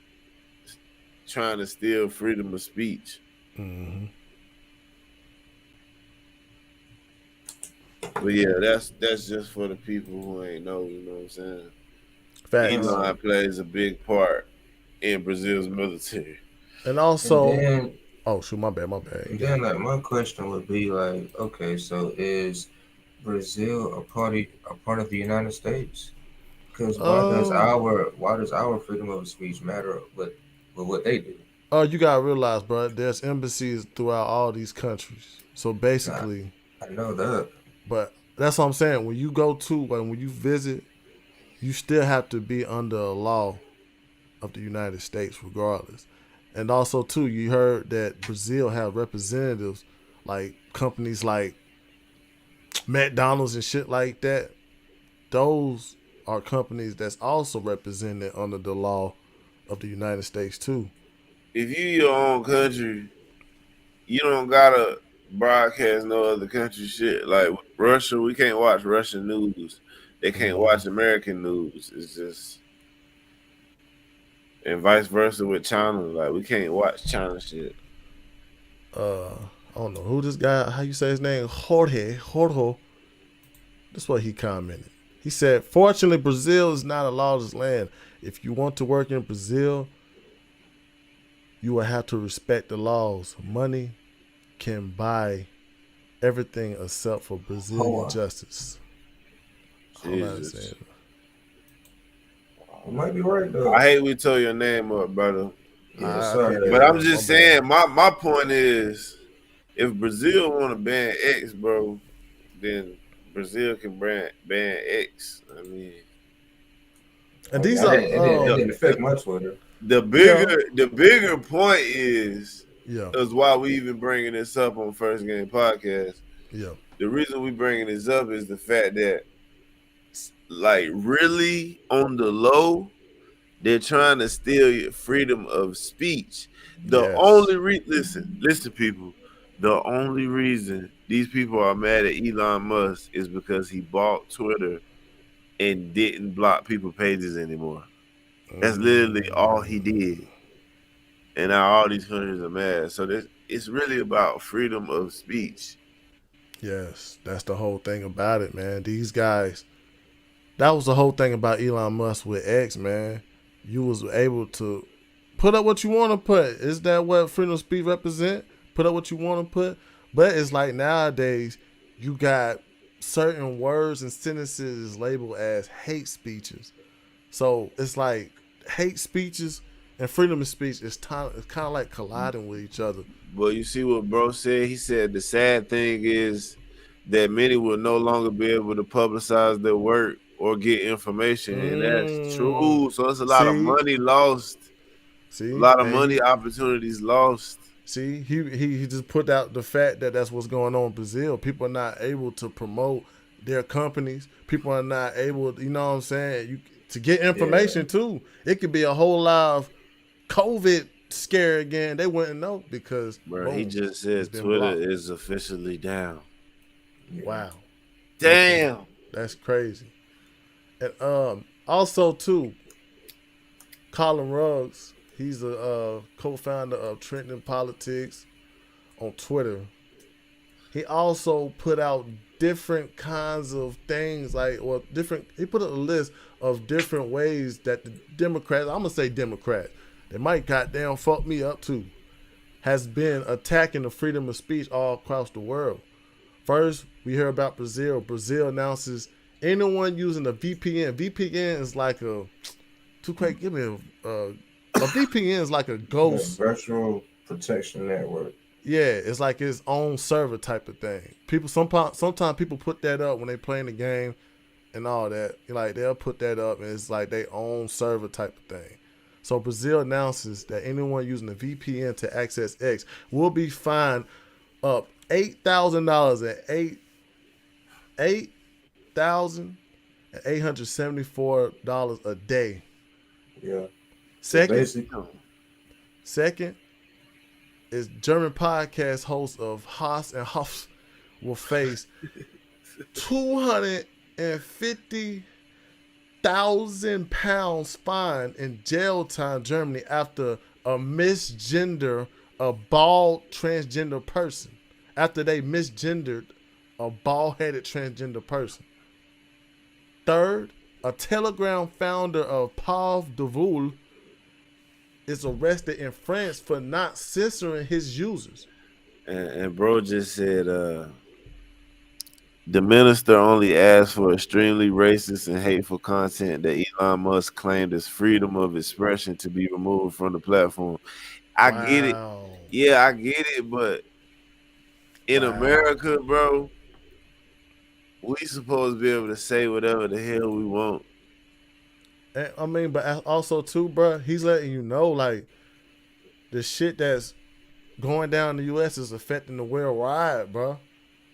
trying to steal freedom of speech. Mm-hmm. But yeah, that's just for the people who ain't know, you know what I'm saying? Facts. Elon plays a big part in Brazil's military. And also, and then, shoot, my bad. And then, like, my question would be like, okay, so is Brazil a part of the United States? Because why does our freedom of speech matter with what they do? Oh, you gotta realize, bro, there's embassies throughout all these countries. So basically, I know that. But that's what I'm saying. When you go to, when you visit, you still have to be under a law of the United States, regardless. And also, too, you heard that Brazil have representatives, like companies like McDonald's and shit like that. Those are companies that's also represented under the law of the United States, too. If you your own country, you don't gotta broadcast no other country shit. Like Russia, we can't watch Russian news. They can't watch American news. It's just, and vice versa with China. Like, we can't watch China shit. I don't know who this guy, how you say his name, Jorge. That's what he commented. He said, fortunately, Brazil is not a lawless land. If you want to work in Brazil, you will have to respect the laws. Money can buy everything except for Brazilian justice. Jesus. You might be right, though. I hate we tore your name up, brother. Yeah, sorry. But I'm just saying, my point is, if Brazil want to ban X, bro, then Brazil can ban X. I mean, and these it didn't affect my Twitter. The bigger point is why we even bringing this up on First Game Podcast. Yeah. The reason we bringing this up is the fact that, like, really on the low, they're trying to steal your freedom of speech. The only listen, people. The only reason these people are mad at Elon Musk is because he bought Twitter and didn't block people's pages anymore. That's literally all he did. And now all these countries are mad. So it's really about freedom of speech. Yes, that's the whole thing about it, man. These guys, that was the whole thing about Elon Musk with X, man. You was able to put up what you want to put. Is that what freedom of speech represent? Put up what you want to put. But it's like nowadays, you got certain words and sentences labeled as hate speeches. So it's like hate speeches and freedom of speech is kind of like colliding with each other. But you see what bro said? He said the sad thing is that many will no longer be able to publicize their work or get information, and that's true. So it's a lot of money lost. See, a lot of money opportunities lost. See, he just put out the fact that that's what's going on in Brazil. People are not able to promote their companies. People are not able, you know what I'm saying, to get information too. It could be a whole lot of COVID scare again. They wouldn't know because he just said Twitter blocked. is officially down. Wow. Damn. That's crazy. And also too, Colin Ruggs, he's a co-founder of Trenton Politics on Twitter. He also put out different kinds of things, he put a list of different ways that the Democrats, I'm gonna say Democrats, they might goddamn fuck me up too, has been attacking the freedom of speech all across the world. First, we hear about Brazil. Brazil announces anyone using a VPN. VPN is like a VPN is like a ghost virtual protection network. Yeah, it's like its own server type of thing. People sometimes people put that up when they playing the game and all that. Like they'll put that up and it's like their own server type of thing. So Brazil announces that anyone using a VPN to access X will be fined up $8,000 and $8,874 a day. Yeah. Second is German podcast host of Haas and Hoff will face £250,000 fine in jail time Germany after a bald transgender person. After they misgendered a bald-headed transgender person. Third, a Telegram founder of Pav Devoul is arrested in France for not censoring his users. And bro just said the minister only asked for extremely racist and hateful content that Elon Musk claimed as freedom of expression to be removed from the platform. I get it. Yeah, I get it, but in America, bro, we supposed to be able to say whatever the hell we want. And, I mean, but also too, bro, he's letting you know, like, the shit that's going down in the U.S. is affecting the worldwide, bro.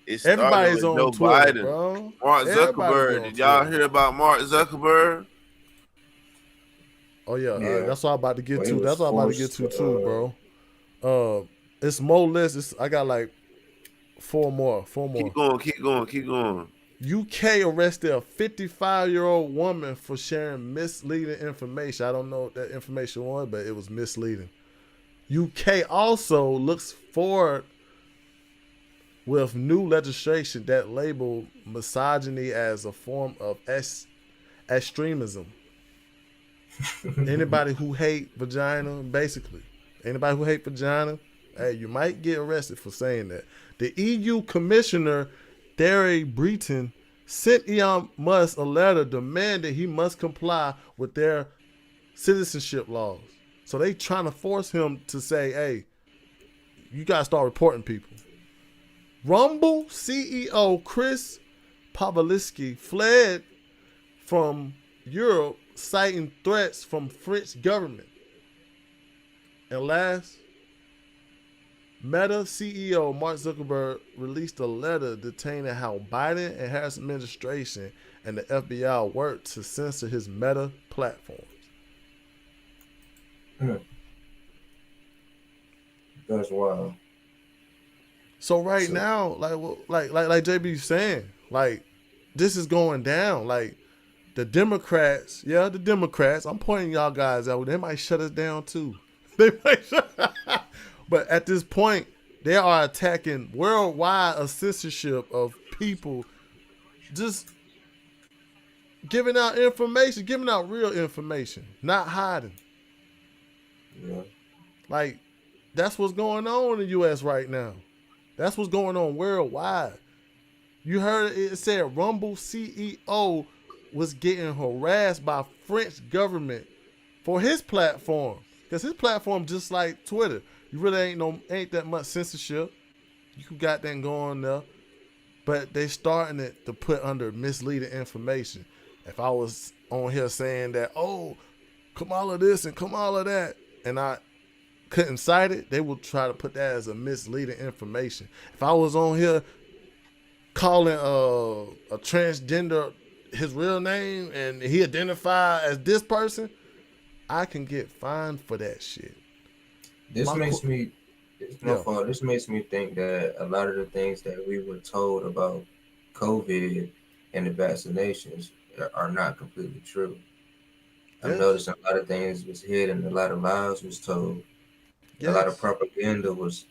Everybody's on Joe Twitter, Biden, bro. Mark Zuckerberg. Did y'all hear about Mark Zuckerberg? Oh yeah, that's what I'm about to get to. That's what I'm about to get to too, bro. It's more lists. I got like four more. Keep going. UK arrested a 55-year-old woman for sharing misleading information. I don't know what that information was, but it was misleading. UK also looks forward with new legislation that label misogyny as a form of extremism. Anybody who hate vagina, basically. Anybody who hate vagina, hey, you might get arrested for saying that. The EU Commissioner, Thierry Breton, sent Elon Musk a letter demanding he must comply with their citizenship laws. So they trying to force him to say, hey, you got to start reporting people. Rumble CEO Chris Pavlovski fled from Europe, citing threats from French government. And last, Meta CEO Mark Zuckerberg released a letter detailing how Biden and Harris administration and the FBI worked to censor his Meta platforms. That's wild. So now, like JB saying, like this is going down. Like the Democrats, I'm pointing y'all guys out. They might shut us down too. They might but at this point, they are attacking worldwide a censorship of people just giving out information, giving out real information, not hiding. Yeah. Like, that's what's going on in the U.S. right now. That's what's going on worldwide. You heard it said Rumble CEO was getting harassed by French government for his platform. Because his platform just like Twitter. You really ain't that much censorship. You got that going there. But they starting it to put under misleading information. If I was on here saying that, oh, Kamala this and Kamala that, and I couldn't cite it, they would try to put that as a misleading information. If I was on here calling a transgender his real name and he identified as this person, I can get fined for that shit. This makes me think that a lot of the things that we were told about COVID and the vaccinations are not completely true. I've noticed a lot of things was hidden, a lot of lies was told, a lot of propaganda was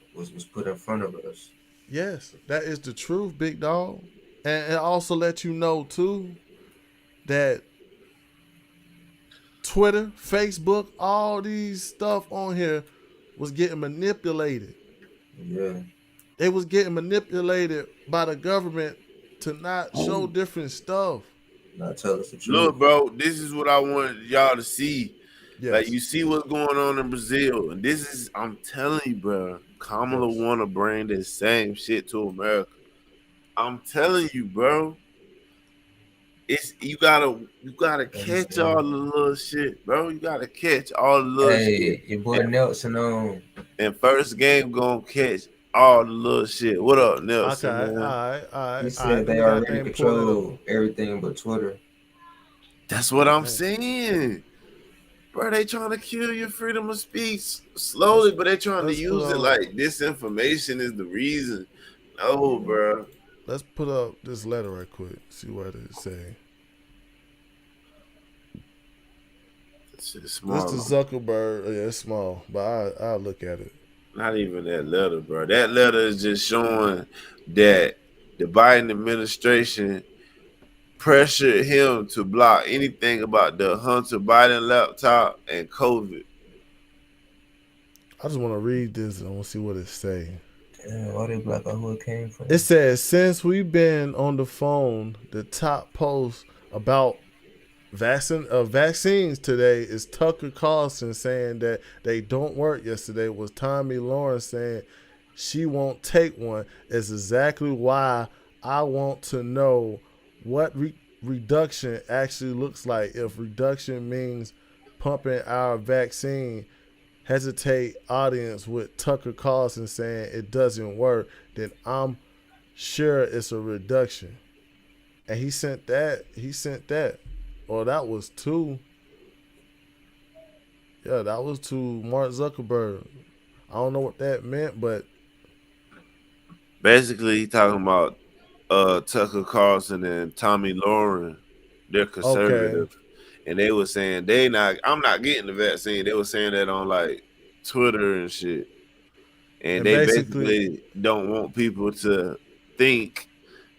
put in front of us. Yes, that is the truth, big dog. And also let you know too that Twitter, Facebook, all these stuff on here was getting manipulated. Yeah. They was getting manipulated by the government to not show different stuff. Not tell us the truth. Look, bro, this is what I want y'all to see. Yes. Like, you see what's going on in Brazil. And this is, I'm telling you, bro, Kamala want to bring the same shit to America. I'm telling you, bro. It's you gotta catch all the little shit, bro. You gotta catch all the little shit. Hey, your boy Nelson on. And first game gonna catch all the little shit. What up, Nelson? Okay, man? all right. He said they already control everything but Twitter. That's what I'm saying. Bro, they trying to kill your freedom of speech slowly, but they trying to use it like disinformation is the reason. No, bro. Let's put up this letter right quick. See what it say. This is small. This is Zuckerberg. Yeah, it's small, but I'll look at it. Not even that letter, bro. That letter is just showing that the Biden administration pressured him to block anything about the Hunter Biden laptop and COVID. I just want to read this. I want to see what it say. Damn, why they block out who it came from? It says, since we've been on the phone, the top post about vaccines today is Tucker Carlson saying that they don't work. Yesterday was Tommy Lawrence saying she won't take one. It's exactly why I want to know what reduction actually looks like. If reduction means pumping our vaccine, hesitate audience with Tucker Carlson saying it doesn't work, then I'm sure it's a reduction. And he sent that. Or that was to. Yeah, that was to Mark Zuckerberg. I don't know what that meant, but basically he talking about Tucker Carlson and Tommy Lauren. They're conservative. And they were saying I'm not getting the vaccine. They were saying that on like Twitter and shit. And they basically don't want people to think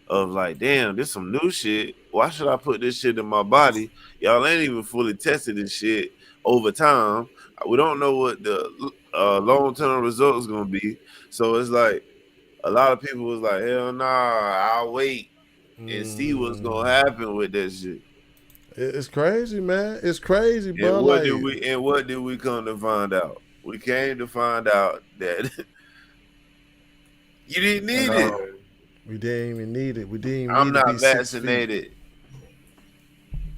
of like, damn, this some new shit. Why should I put this shit in my body? Y'all ain't even fully tested this shit over time. We don't know what the long-term results gonna be. So it's like a lot of people was like, hell nah, I'll wait and see what's gonna happen with that shit. It's crazy, man. It's crazy, bro. And what did we come to find out? We came to find out that you didn't need it. We didn't even need it. We didn't even I'm need not to be vaccinated.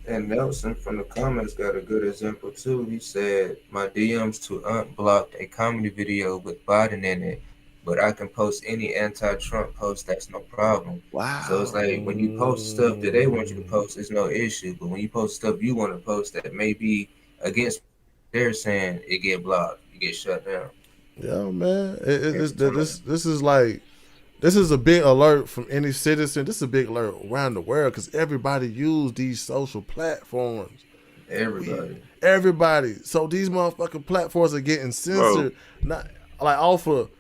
And Nelson from the comments got a good example too. He said, my DMs to Aunt blocked a comedy video with Biden in it, but I can post any anti-Trump post. That's no problem. Wow. So it's like when you post stuff that they want you to post, it's no issue. But when you post stuff you want to post that may be against what they're saying, it get blocked. You get shut down. Yeah, man. This is a big alert from any citizen. This is a big alert around the world because everybody use these social platforms. Everybody. So these motherfucking platforms are getting censored. Not like off of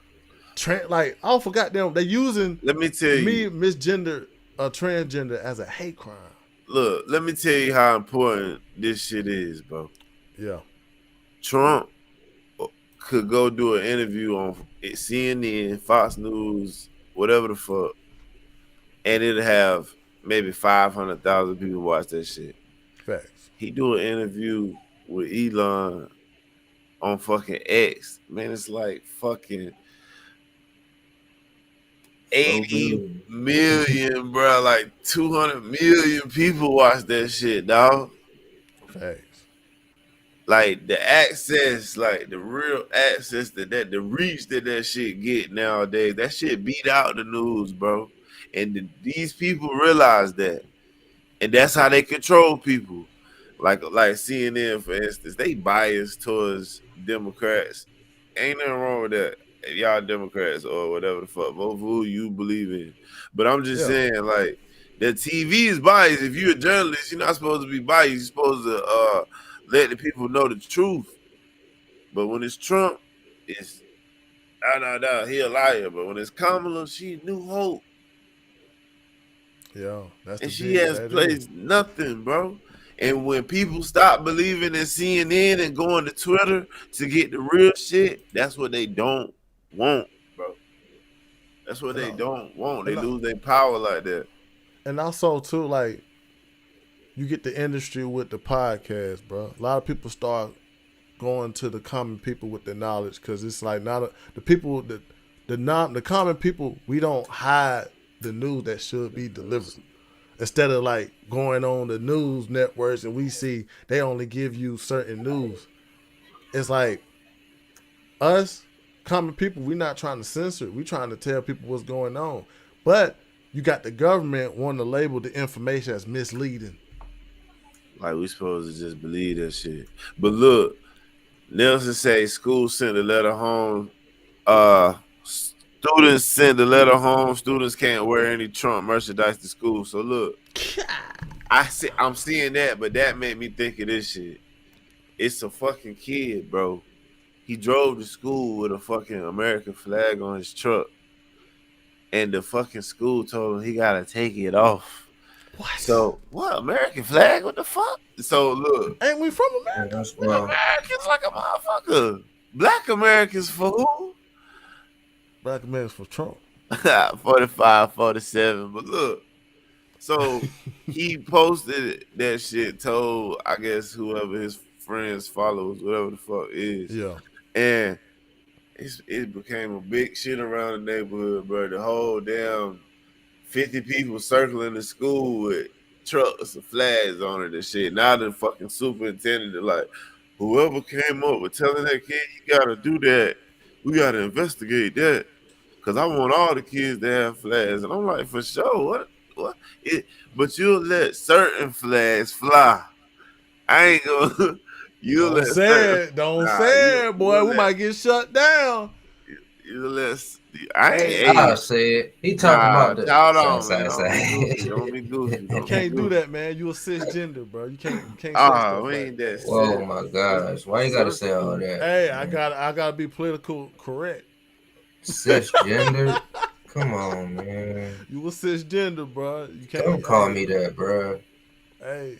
goddamn. They using. Let me tell you, misgender, transgender as a hate crime. Look, let me tell you how important this shit is, bro. Yeah. Trump could go do an interview on CNN, Fox News, whatever the fuck, and it'll have maybe 500,000 people watch that shit. Facts. He do an interview with Elon on fucking X. Man, it's like fucking 80 million, bro. Like 200 million people watch that shit, dog. Facts. Like the access, like the real access that the reach that shit get nowadays, that shit beat out the news, bro. And these people realize that, and that's how they control people. Like CNN, for instance, they bias towards Democrats. Ain't nothing wrong with that. Y'all Democrats or whatever the fuck, vote for who you believe in. But I'm just saying, like, the TV is biased. If you're a journalist, you're not supposed to be biased. You're supposed to let the people know the truth. But when it's Trump, it's he a liar. But when it's Kamala, she New Hope. Yeah, that's and the she big, has placed nothing, bro. And when people stop believing in CNN and going to Twitter to get the real shit, that's what they don't want, bro. That's what they don't want. They lose their power like that. And also too, like, you get the industry with the podcast, bro. A lot of people start going to the common people with the knowledge, because it's like the people the common people, we don't hide the news that should be delivered. Instead of like going on the news networks and we see they only give you certain news. It's like us common people, we're not trying to censor it. We're trying to tell people what's going on. But you got the government wanting to label the information as misleading. Like we supposed to just believe that shit. But look, Nelson say school sent a letter home. Students send a letter home. Students can't wear any Trump merchandise to school. So look, I'm seeing that, but that made me think of this shit. It's a fucking kid, bro. He drove to school with a fucking American flag on his truck, and the fucking school told him he gotta take it off. What? So what? American flag? What the fuck? So look, ain't we from America? Americans like a motherfucker. Black Americans for who? Black Americans for Trump. 45, 47. But look, so he posted that shit, told, I guess, whoever his friends, followers, whatever the fuck is. Yeah. And it became a big shit around the neighborhood, bro. The whole damn 50 people circling the school with trucks and flags on it and shit. Now the fucking superintendent is like, whoever came up with telling that kid you gotta do that, we gotta investigate that. Cause I want all the kids to have flags. And I'm like, for sure, what? But you'll let certain flags fly. I ain't gonna Don't say it, boy. We might get shut down. I'll say it. He talking about the Don't be goofy. You can't do that, man. You a cisgender, bro. You can't say stuff like that. Oh my gosh. Why you gotta say all that? Hey, I gotta be political correct. Cisgender? Come on, man. You a cisgender, bro. You can't. Don't call me that, bro. Hey.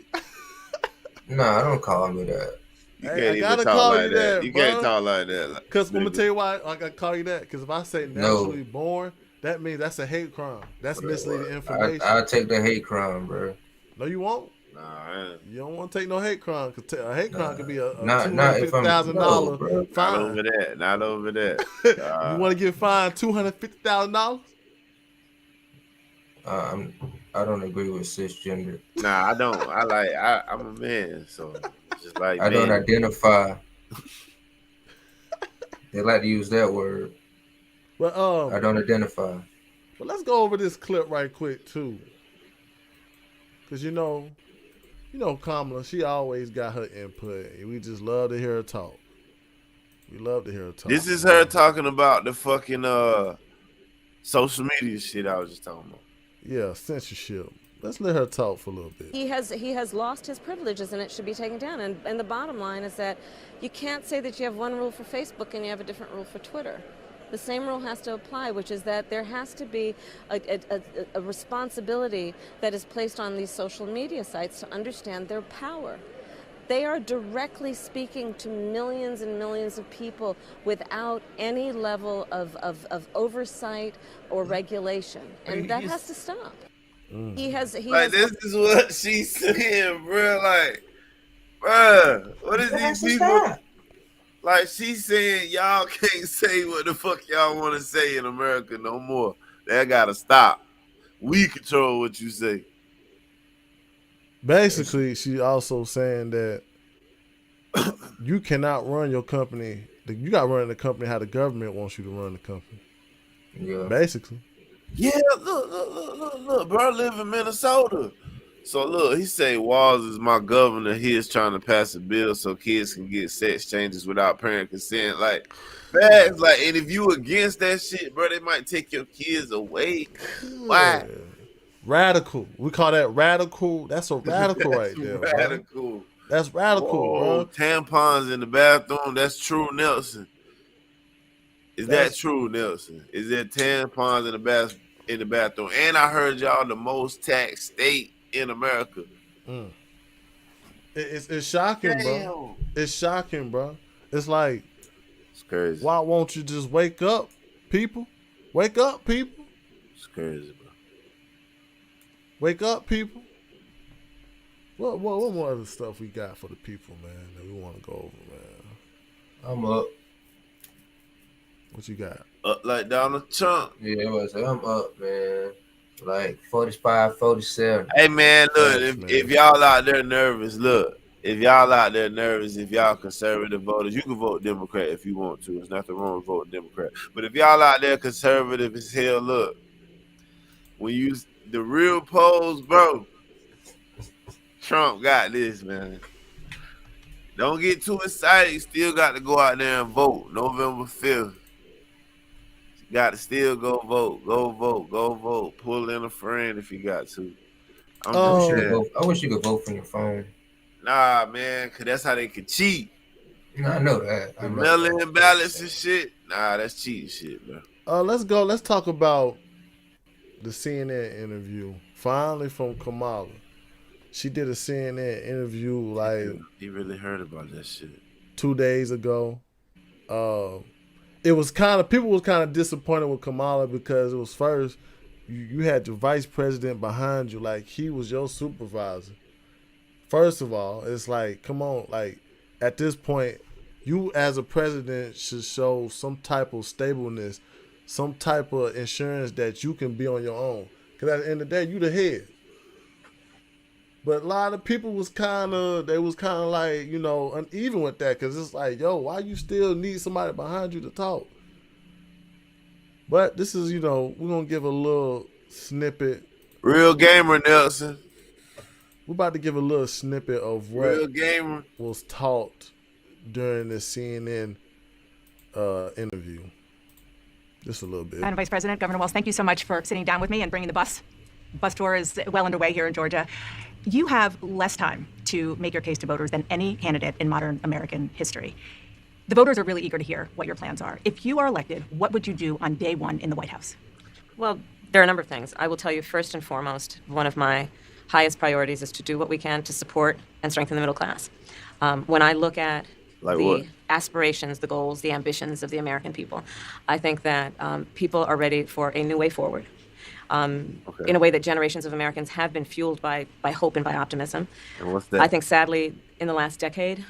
Nah, don't call me that. You can't even talk like that. You can't talk like that. Because I'm gonna tell you why I gotta call you that. Because if I say naturally born, that means that's a hate crime. That's misleading information. I'll take the hate crime, bro. No, you won't. Nah, you don't want to take no hate crime. Cause a hate crime could be a $250,000 fine. Not over that. You want to get fined $250,000? I don't agree with cisgender. Nah, I don't. I'm a man, so just like I don't identify. They like to use that word. Well, I don't identify. But let's go over this clip right quick too, because you know, Kamala, she always got her input, and we just love to hear her talk. We love to hear her talk. This is her talking about the fucking social media shit I was just talking about. Yeah, censorship. Let's let her talk for a little bit. He has lost his privileges, and it should be taken down. And the bottom line is that you can't say that you have one rule for Facebook and you have a different rule for Twitter. The same rule has to apply, which is that there has to be a responsibility that is placed on these social media sites to understand their power. They are directly speaking to millions and millions of people without any level of oversight or regulation, and that has to stop. He has. This is what she's saying, bro. Like, bro, what is these people? Like she's saying, y'all can't say what the fuck y'all want to say in America no more. That gotta stop. We control what you say. Basically, she also saying that you cannot run your company. You got to run the company how the government wants you to run the company. Yeah. Basically. Yeah, look, bro, I live in Minnesota. So look, he say Walls is my governor. He is trying to pass a bill so kids can get sex changes without parent consent. Like, facts. Like, and if you against that shit, bro, they might take your kids away. Why? Radical. We call that radical. That's a radical right there, radical. Bro. That's radical, Whoa, bro. Tampons in the bathroom. That's true, Nelson. Is that true, Nelson? Is there tampons in the bathroom? And I heard y'all the most taxed state in America. It's shocking, bro. It's shocking, bro. It's like, it's crazy. Why won't you just wake up, people? Wake up, people. It's crazy, bro. Wake up, people. What more other stuff we got for the people, man, that we want to go over, man? I'm up. What you got? Up like Donald Trump. Yeah, I'm up, man. Like 45, 47. Hey, man, look, if y'all out there nervous, look. If y'all out there nervous, if y'all conservative voters, you can vote Democrat if you want to. There's nothing wrong with voting Democrat. But if y'all out there conservative as hell, look. When you the real polls, bro, Trump got this, man. Don't get too excited. You still got to go out there and vote November 5th. You got to still go vote. Go vote. Go vote. Pull in a friend if you got to. I wish you could vote from your phone. Nah, man, because that's how they can cheat. I know that. The mail-in ballots and shit. Nah, that's cheating shit, bro. Let's go. Let's talk about the CNN interview. Finally from Kamala. She did a CNN interview like you really heard about that shit 2 days ago. It was people was kind of disappointed with Kamala because it was first you had your vice president behind you, like he was your supervisor. First of all, it's like, come on, like at this point, you as a president should show some type of stableness, some type of insurance that you can be on your own. Because at the end of the day, you the head. But a lot of people was kind of like, you know, uneven with that. Because it's like, yo, why you still need somebody behind you to talk? But this is, you know, we're going to give a little snippet. Real gamer, Nelson. We're about to give a little snippet of what Real gamer was taught during the CNN interview. Just a little bit. Madam Vice President, Governor Walz, thank you so much for sitting down with me and bringing the bus. Bus tour is well underway here in Georgia. You have less time to make your case to voters than any candidate in modern American history. The voters are really eager to hear what your plans are. If you are elected, what would you do on day one in the White House? Well, there are a number of things. I will tell you first and foremost, one of my highest priorities is to do what we can to support and strengthen the middle class. When I look at the aspirations, the goals, the ambitions of the American people, I think that people are ready for a new way forward. In a way that generations of Americans have been fueled by hope and by optimism. And what's that? I think sadly, in the last decade,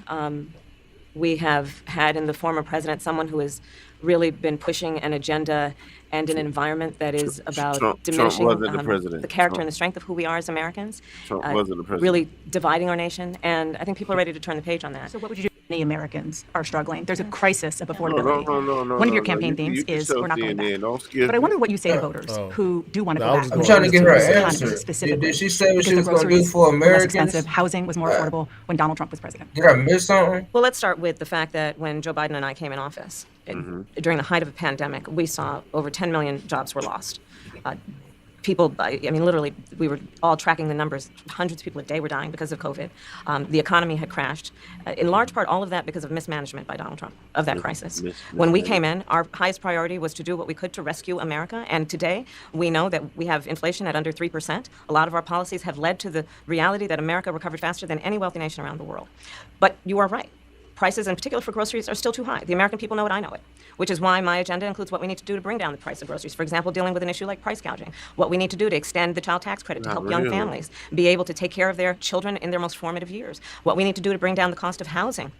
we have had in the former president someone who has really been pushing an agenda and an environment that is about diminishing the character and the strength of who we are as Americans. Trump wasn't the president. Really dividing our nation, and I think people are ready to turn the page on that. So what would you do if many Americans are struggling? There's a crisis of affordability. No, One of your campaign themes is we're not going back. But I wonder what you say to voters who do want to go back. I'm trying to get her an answer. Did she say what she was going to do for Americans? Less expensive, housing was more affordable when Donald Trump was president. Did I miss something? Well, let's start with the fact that when Joe Biden and I came in office, during the height of a pandemic, we saw over 10 million jobs were lost. People, I mean, literally, we were all tracking the numbers. Hundreds of people a day were dying because of COVID. The economy had crashed. In large part, all of that because of mismanagement by Donald Trump of that crisis. When we came in, our highest priority was to do what we could to rescue America. And today, we know that we have inflation at under 3%. A lot of our policies have led to the reality that America recovered faster than any wealthy nation around the world. But you are right. Prices, in particular for groceries, are still too high. The American people know it, I know it, which is why my agenda includes what we need to do to bring down the price of groceries. For example, dealing with an issue like price gouging, what we need to do to extend the child tax credit to help young families be able to take care of their children in their most formative years, what we need to do to bring down the cost of housing,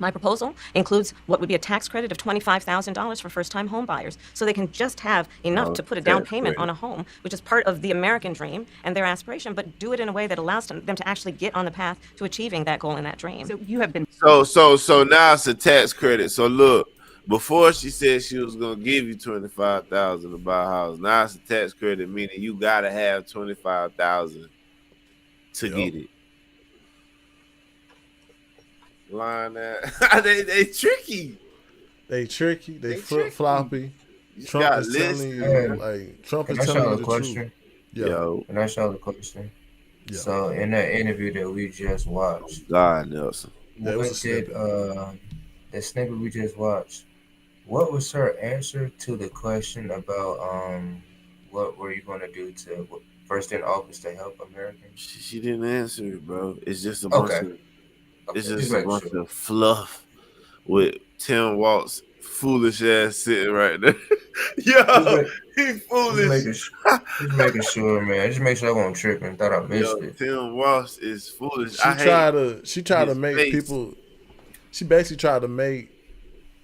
My proposal includes what would be a tax credit of $25,000 for first-time home buyers, so they can just have enough to put a down payment on a home, which is part of the American dream and their aspiration, but do it in a way that allows them to actually get on the path to achieving that goal and that dream. So you have been So now it's a tax credit. So look, before she said she was gonna give you $25,000 to buy a house, now it's a tax credit, meaning you gotta have $25,000 to get it. Line that they tricky. They tricky. They flip floppy. Trump got is telling you, Trump is Can I telling show you a the question? truth. Yeah. Can I show the question? Yeah. So in that interview that we just watched, God, Nelson. That was a what snippet. did the snippet we just watched? What was her answer to the question about what were you going to do to first in office to help Americans? She didn't answer it, bro. It's just a bunch of it's just just a making bunch sure. of fluff with Tim Walt's foolish ass sitting right there. Yo, he foolish. Just making sure, man. Just make sure I wasn't tripping. Thought I missed Yo, it. Tim Walsh is foolish. She tried to make face. people. She basically tried to make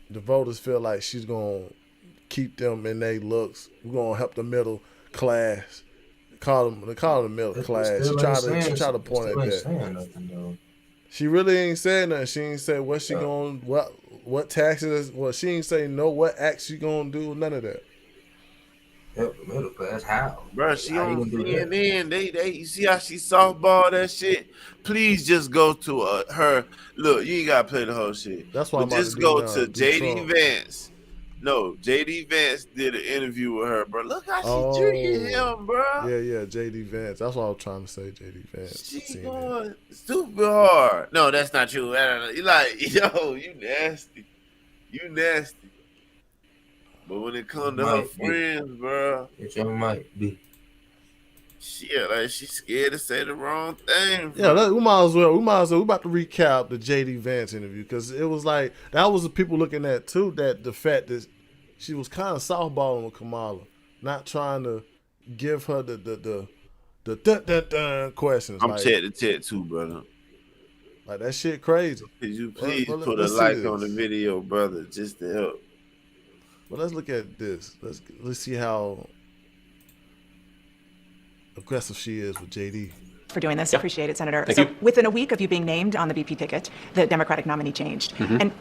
the voters feel like she's gonna keep them in their looks. We're gonna help the middle class. They call them the middle class. She tried to point at that. She really ain't said nothing. She ain't say what she gonna what taxes. Well, she ain't say what acts she gonna do. None of that. Help the middle class. How? Bro, she How you on gonna do that? CNN. They you see how she softball that shit? Please just go to her. Look, you ain't gotta play the whole shit. That's why but I'm about just to go do to now, do JD Trump. Vance. No, JD Vance did an interview with her, bro. Look how she treating him, bro. Yeah, JD Vance. That's what I was trying to say, JD Vance. She going stupid hard. No, that's not true. You like, yo, you nasty. You nasty. But when it comes to her friends, bro, it just might be. She's scared to say the wrong thing. Yeah, we might as well. We about to recap the JD Vance interview because it was like that was the people looking at too. That the fact that she was kind of softballing with Kamala, not trying to give her the questions. I'm like, tit to tit too, brother. Like that shit crazy. Could you please put let's a see like this. on the video, brother, just to help? But let's look at this. Let's see how aggressive she is with JD. For doing this. Appreciate it, Senator. So within a week of you being named on the VP ticket, the Democratic nominee changed. And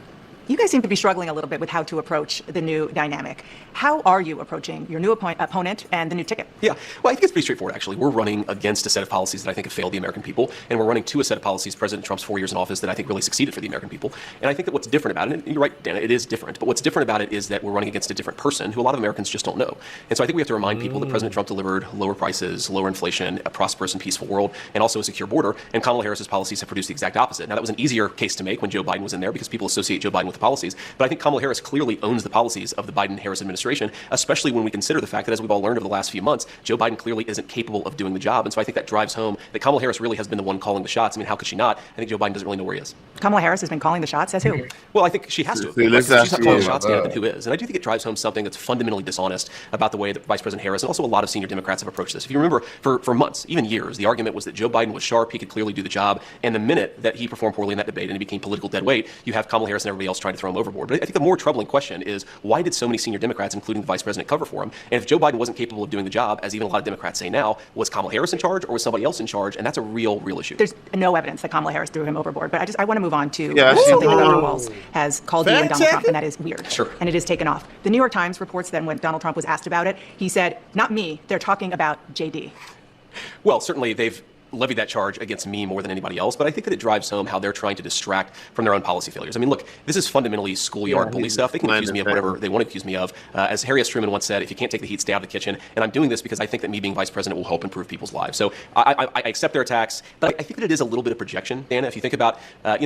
you guys seem to be struggling a little bit with how to approach the new dynamic. How are you approaching your new opponent and the new ticket? Yeah, well, I think it's pretty straightforward, actually. We're running against a set of policies that I think have failed the American people, and we're running to a set of policies, President Trump's 4 years in office, that I think really succeeded for the American people. And I think that what's different about it, and you're right, Dana, it is different, but what's different about it is that we're running against a different person who a lot of Americans just don't know. And so I think we have to remind people that President Trump delivered lower prices, lower inflation, a prosperous and peaceful world, and also a secure border, and Kamala Harris's policies have produced the exact opposite. Now, that was an easier case to make when Joe Biden was in there because people associate Joe Biden with the policies, but I think Kamala Harris clearly owns the policies of the Biden-Harris administration, especially when we consider the fact that, as we've all learned over the last few months, Joe Biden clearly isn't capable of doing the job. And so I think that drives home that Kamala Harris really has been the one calling the shots. I mean, how could she not? I think Joe Biden doesn't really know where he is. Kamala Harris has been calling the shots. Says who? Well, I think she has to. If she's not calling the shots, then who is? And I do think it drives home something that's fundamentally dishonest about the way that Vice President Harris and also a lot of senior Democrats have approached this. If you remember, for months, even years, the argument was that Joe Biden was sharp, he could clearly do the job, and the minute that he performed poorly in that debate and he became political dead weight, you have Kamala Harris and everybody else trying to throw him overboard. But I think the more troubling question is, why did so many senior Democrats, including the Vice President, cover for him? And if Joe Biden wasn't capable of doing the job, as even a lot of Democrats say now, was Kamala Harris in charge or was somebody else in charge? And that's a real issue. There's no evidence that Kamala Harris threw him overboard, but I want to move on to Yeah, something that Governor Walz has called you and Donald Fact Trump, and that is weird. Sure. And it is taken off. The New York Times reports that when Donald Trump was asked about it, he said, "Not me. They're talking about JD." Well, certainly they've levied that charge against me more than anybody else, but I think that it drives home how they're trying to distract from their own policy failures. I mean, look, this is fundamentally schoolyard bully stuff. They can accuse me of whatever they want to accuse me of. As Harry S. Truman once said, if you can't take the heat, stay out of the kitchen. And I'm doing this because I think that me being vice president will help improve people's lives. So I accept their attacks, but I think that it is a little bit of projection, Dana. If you think about,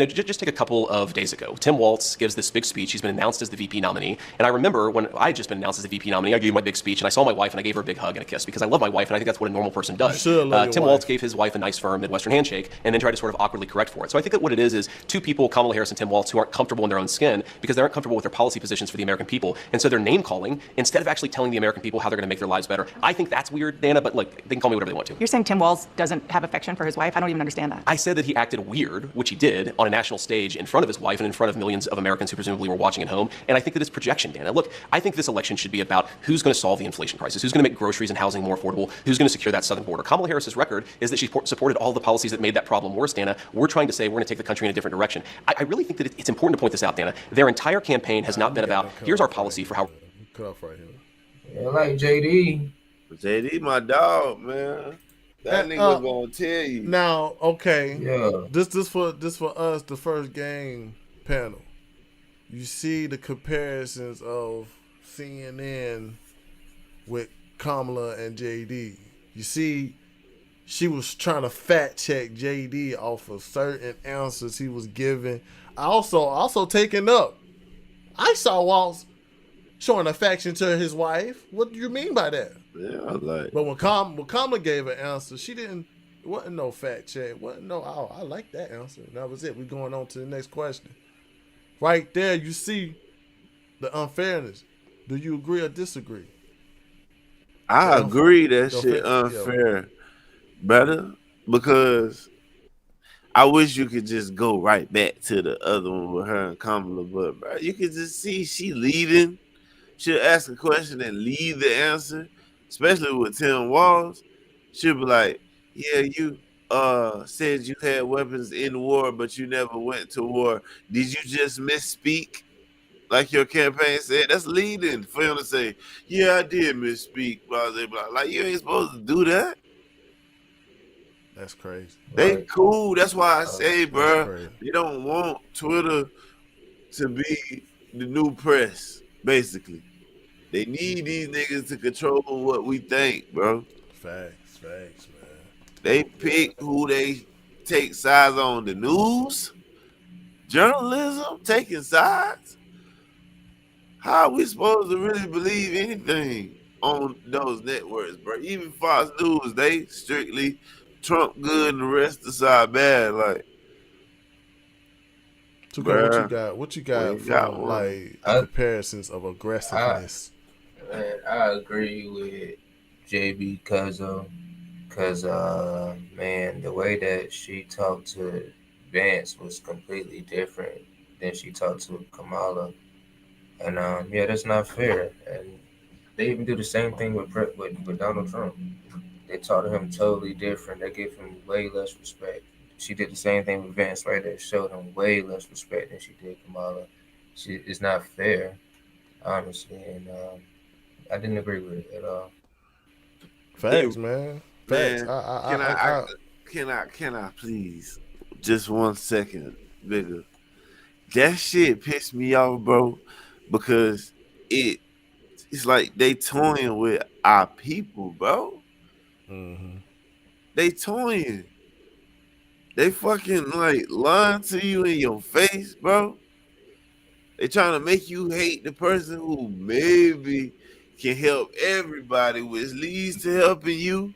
just take a couple of days ago, Tim Walz gives this big speech. He's been announced as the VP nominee. And I remember when I had just been announced as the VP nominee, I gave my big speech and I saw my wife and I gave her a big hug and a kiss because I love my wife and I think that's what a normal person does. Tim Walz gave his wife a nice, firm Midwestern handshake and then tried to sort of awkwardly correct for it. So I think that what it is two people, Kamala Harris and Tim Walz, who aren't comfortable in their own skin because they aren't comfortable with their policy positions for the American people. And so they're name calling instead of actually telling the American people how they're going to make their lives better. I think that's weird, Dana, but like, they can call me whatever they want to. You're saying Tim Walz doesn't have affection for his wife? I don't even understand that. I said that he acted weird, which he did, on a national stage in front of his wife and in front of millions of Americans who presumably were watching at home. And I think that it's projection, Dana. Look, I think this election should be about who's going to solve the inflation crisis, who's going to make groceries and housing more affordable, who's going to secure that southern border. Kamala Harris's record is that she supported all the policies that made that problem worse, Dana. We're trying to say we're going to take the country in a different direction. I really think that it's important to point this out, Dana. Their entire campaign has not been about, here's our policy for how... Cut off right here. Yeah, like JD. JD, my dog, man. That nigga gonna tell you. Now, okay. Yeah. This for us, the first game panel. You see the comparisons of CNN with Kamala and JD. You see, she was trying to fact check JD off of certain answers he was giving. Also taking up. I saw Walz showing affection to his wife. What do you mean by that? Yeah, I like. But when Kamala gave an answer, she didn't. It wasn't no fact check. Wasn't no. Oh, I like that answer. And that was it. We're going on to the next question. Right there, you see the unfairness. Do you agree or disagree? I agree that shit unfair, brother, because I wish you could just go right back to the other one with her and Kamala, but bro, you could just see she leading. She'll ask a question and lead the answer, especially with Tim Walz. She'll be like, yeah, you said you had weapons in war, but you never went to war. Did you just misspeak? Like your campaign said, that's leading for him to say, yeah, I did misspeak. Blah, blah, blah. Like, you ain't supposed to do that. That's crazy. They cool. That's why I say, bro, they don't want Twitter to be the new press, basically. They need these niggas to control what we think, bro. Facts, man. They pick who they take sides on. The news, journalism, taking sides. How are we supposed to really believe anything on those networks, bro? Even Fox News, they strictly Trump good and the rest of the side bad. Like, what you got from like comparisons of aggressiveness? I agree with JB because man, the way that she talked to Vance was completely different than she talked to Kamala. And yeah, that's not fair. And they even do the same thing with Donald Trump. They talked to him totally different. They gave him way less respect. She did the same thing with Vance right there. Showed him way less respect than she did Kamala. It's not fair, honestly. And I didn't agree with it at all. Facts, man. Facts. Can I please just 1 second, bigger? That shit pissed me off, bro, because it's like they toying with our people, bro. Mm-hmm. They toying. They fucking like lying to you in your face, bro. They trying to make you hate the person who maybe can help everybody, which leads to helping you.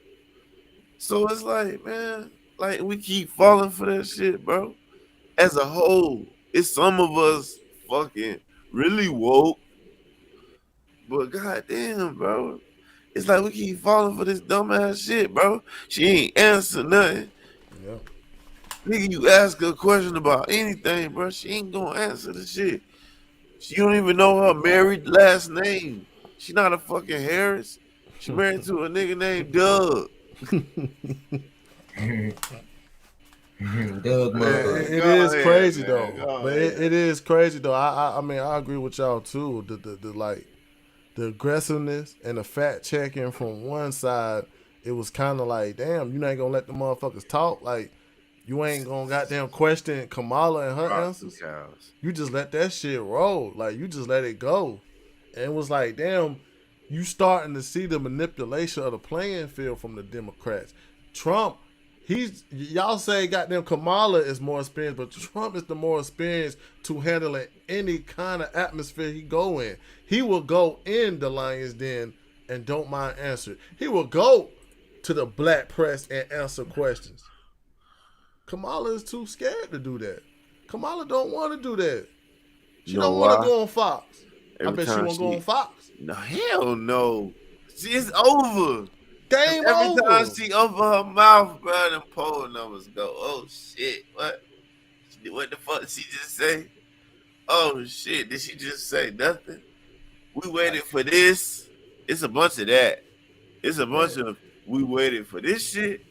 So it's like, man, like we keep falling for that shit, bro. As a whole, it's some of us fucking really woke, but goddamn, bro, it's like we keep falling for this dumbass shit, bro. She ain't answer nothing. Yeah. Nigga, you ask her a question about anything, bro, she ain't gonna answer the shit. She don't even know her married last name. She not a fucking Harris. She married to a nigga named Doug. It is crazy though. But it is crazy though. I mean, I agree with y'all too. The aggressiveness and the fact checking from one side, it was kind of like, damn, you ain't gonna let the motherfuckers talk. Like, you ain't gonna goddamn question Kamala and her answers. You just let that shit roll. Like, you just let it go. And it was like, damn, you starting to see the manipulation of the playing field from the Democrats. Trump, y'all say goddamn Kamala is more experienced, but Trump is the more experienced to handling any kind of atmosphere he go in. He will go in the lion's den and don't mind answering. He will go to the black press and answer questions. Kamala is too scared to do that. Kamala don't want to do that. She You know don't want to why? go on Fox. I Every bet she time won't go on Fox. No, hell no. It's over. Game Every over. time she open her mouth, bro, them poll numbers go, oh shit, what? What the fuck did she just say? Oh shit, did she just say nothing? We waited for this. It's a bunch of that. It's a bunch of we waited for this shit.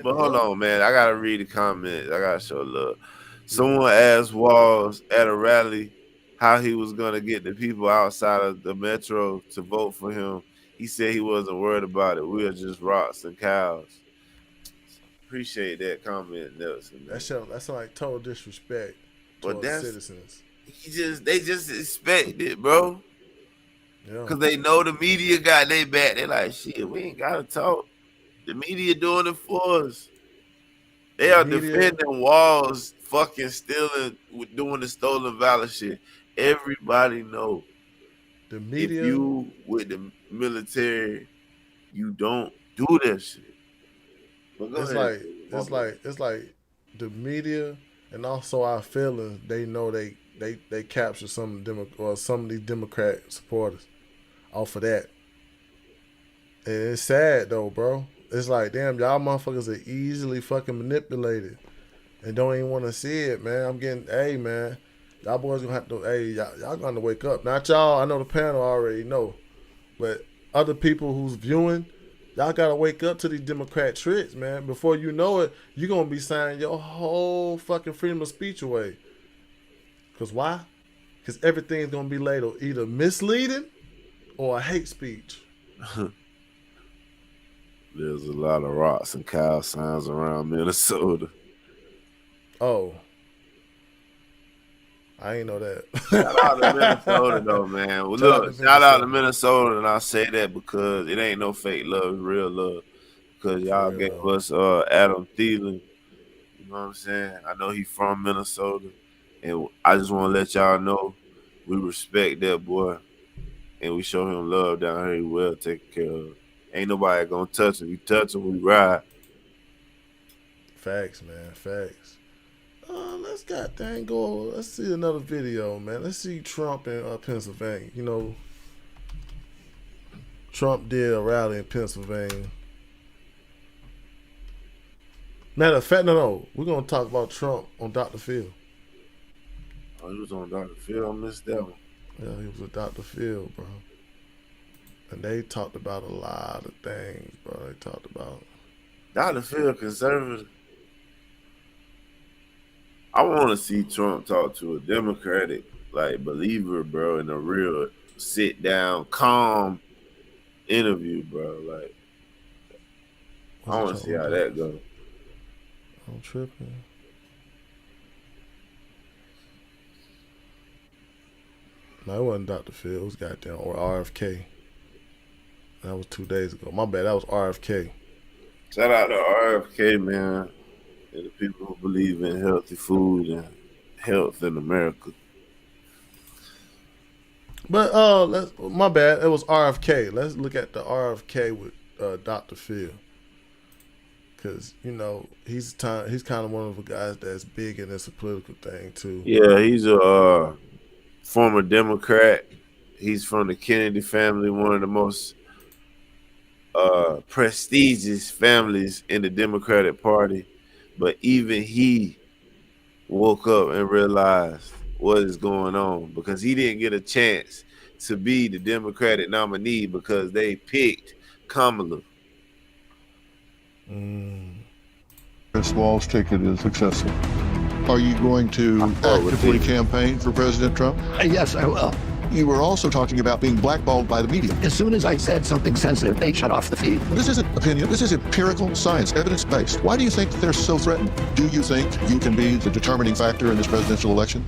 But hold on, man. I gotta read the comments. I gotta show love. Someone asked Walls at a rally how he was gonna get the people outside of the metro to vote for him. He said he wasn't worried about it. We are just rocks and cows. Appreciate that comment, Nelson. Man. That's like total disrespect But towards citizens. They just expect it, bro. Yeah. Cause they know the media got their back. They like, shit, we ain't gotta talk. The media doing it for us. They are defending Walls fucking stealing, doing the stolen valor shit. Everybody know. The media. If you with the military, you don't do that shit. But go ahead. It's like the media and also our feelings. They know they capture some of these Democrat supporters off of that. And it's sad though, bro. It's like, damn, y'all motherfuckers are easily fucking manipulated and don't even want to see it, man. Hey, man, y'all boys gonna have to, y'all gonna wake up. Not y'all, I know the panel already know, but other people who's viewing, y'all gotta wake up to these Democrat tricks, man. Before you know it, you're gonna be signing your whole fucking freedom of speech away. Cause why? Cause everything's gonna be labeled either misleading or a hate speech. There's a lot of rocks and cow signs around Minnesota. Oh. I ain't know that. Shout out to Minnesota though, man. Well, shout out to Minnesota, and I say that because it ain't no fake love, it's real love. Because y'all gave us Adam Thielen. You know what I'm saying? I know he from Minnesota. And I just want to let y'all know we respect that boy. And we show him love down here. He well taken care of. Ain't nobody gonna touch him. You touch him, we ride. Facts, man. Facts. Let's go. Let's see another video, man. Let's see Trump in Pennsylvania. You know, Trump did a rally in Pennsylvania. Matter of fact, no. We're gonna talk about Trump on Dr. Phil. Oh, he was on Dr. Phil. I missed that one. Yeah, he was with Dr. Phil, bro. And they talked about a lot of things, bro. They talked about Dr. Phil conservative. I want to see Trump talk to a Democratic believer, bro, in a real sit down, calm interview, bro. Like, I want to see how that goes. I'm tripping. No, it wasn't Dr. Phil. It was goddamn RFK. That was 2 days ago. My bad. That was RFK. Shout out to RFK, man, and the people who believe in healthy food and health in America. But my bad. It was RFK. Let's look at the RFK with Dr. Phil, because you know he's kind of one of the guys that's big in this political thing too. Yeah, he's a former Democrat. He's from the Kennedy family, one of the most prestigious families in the Democratic Party. But even he woke up and realized what is going on, because he didn't get a chance to be the Democratic nominee because they picked Kamala. Chris Wall's ticket is successful. Are you going to actively campaign for President Trump? Yes, I will. You were also talking about being blackballed by the media. As soon as I said something sensitive, they shut off the feed. This isn't opinion. This is empirical science, evidence-based. Why do you think they're so threatened? Do you think you can be the determining factor in this presidential election?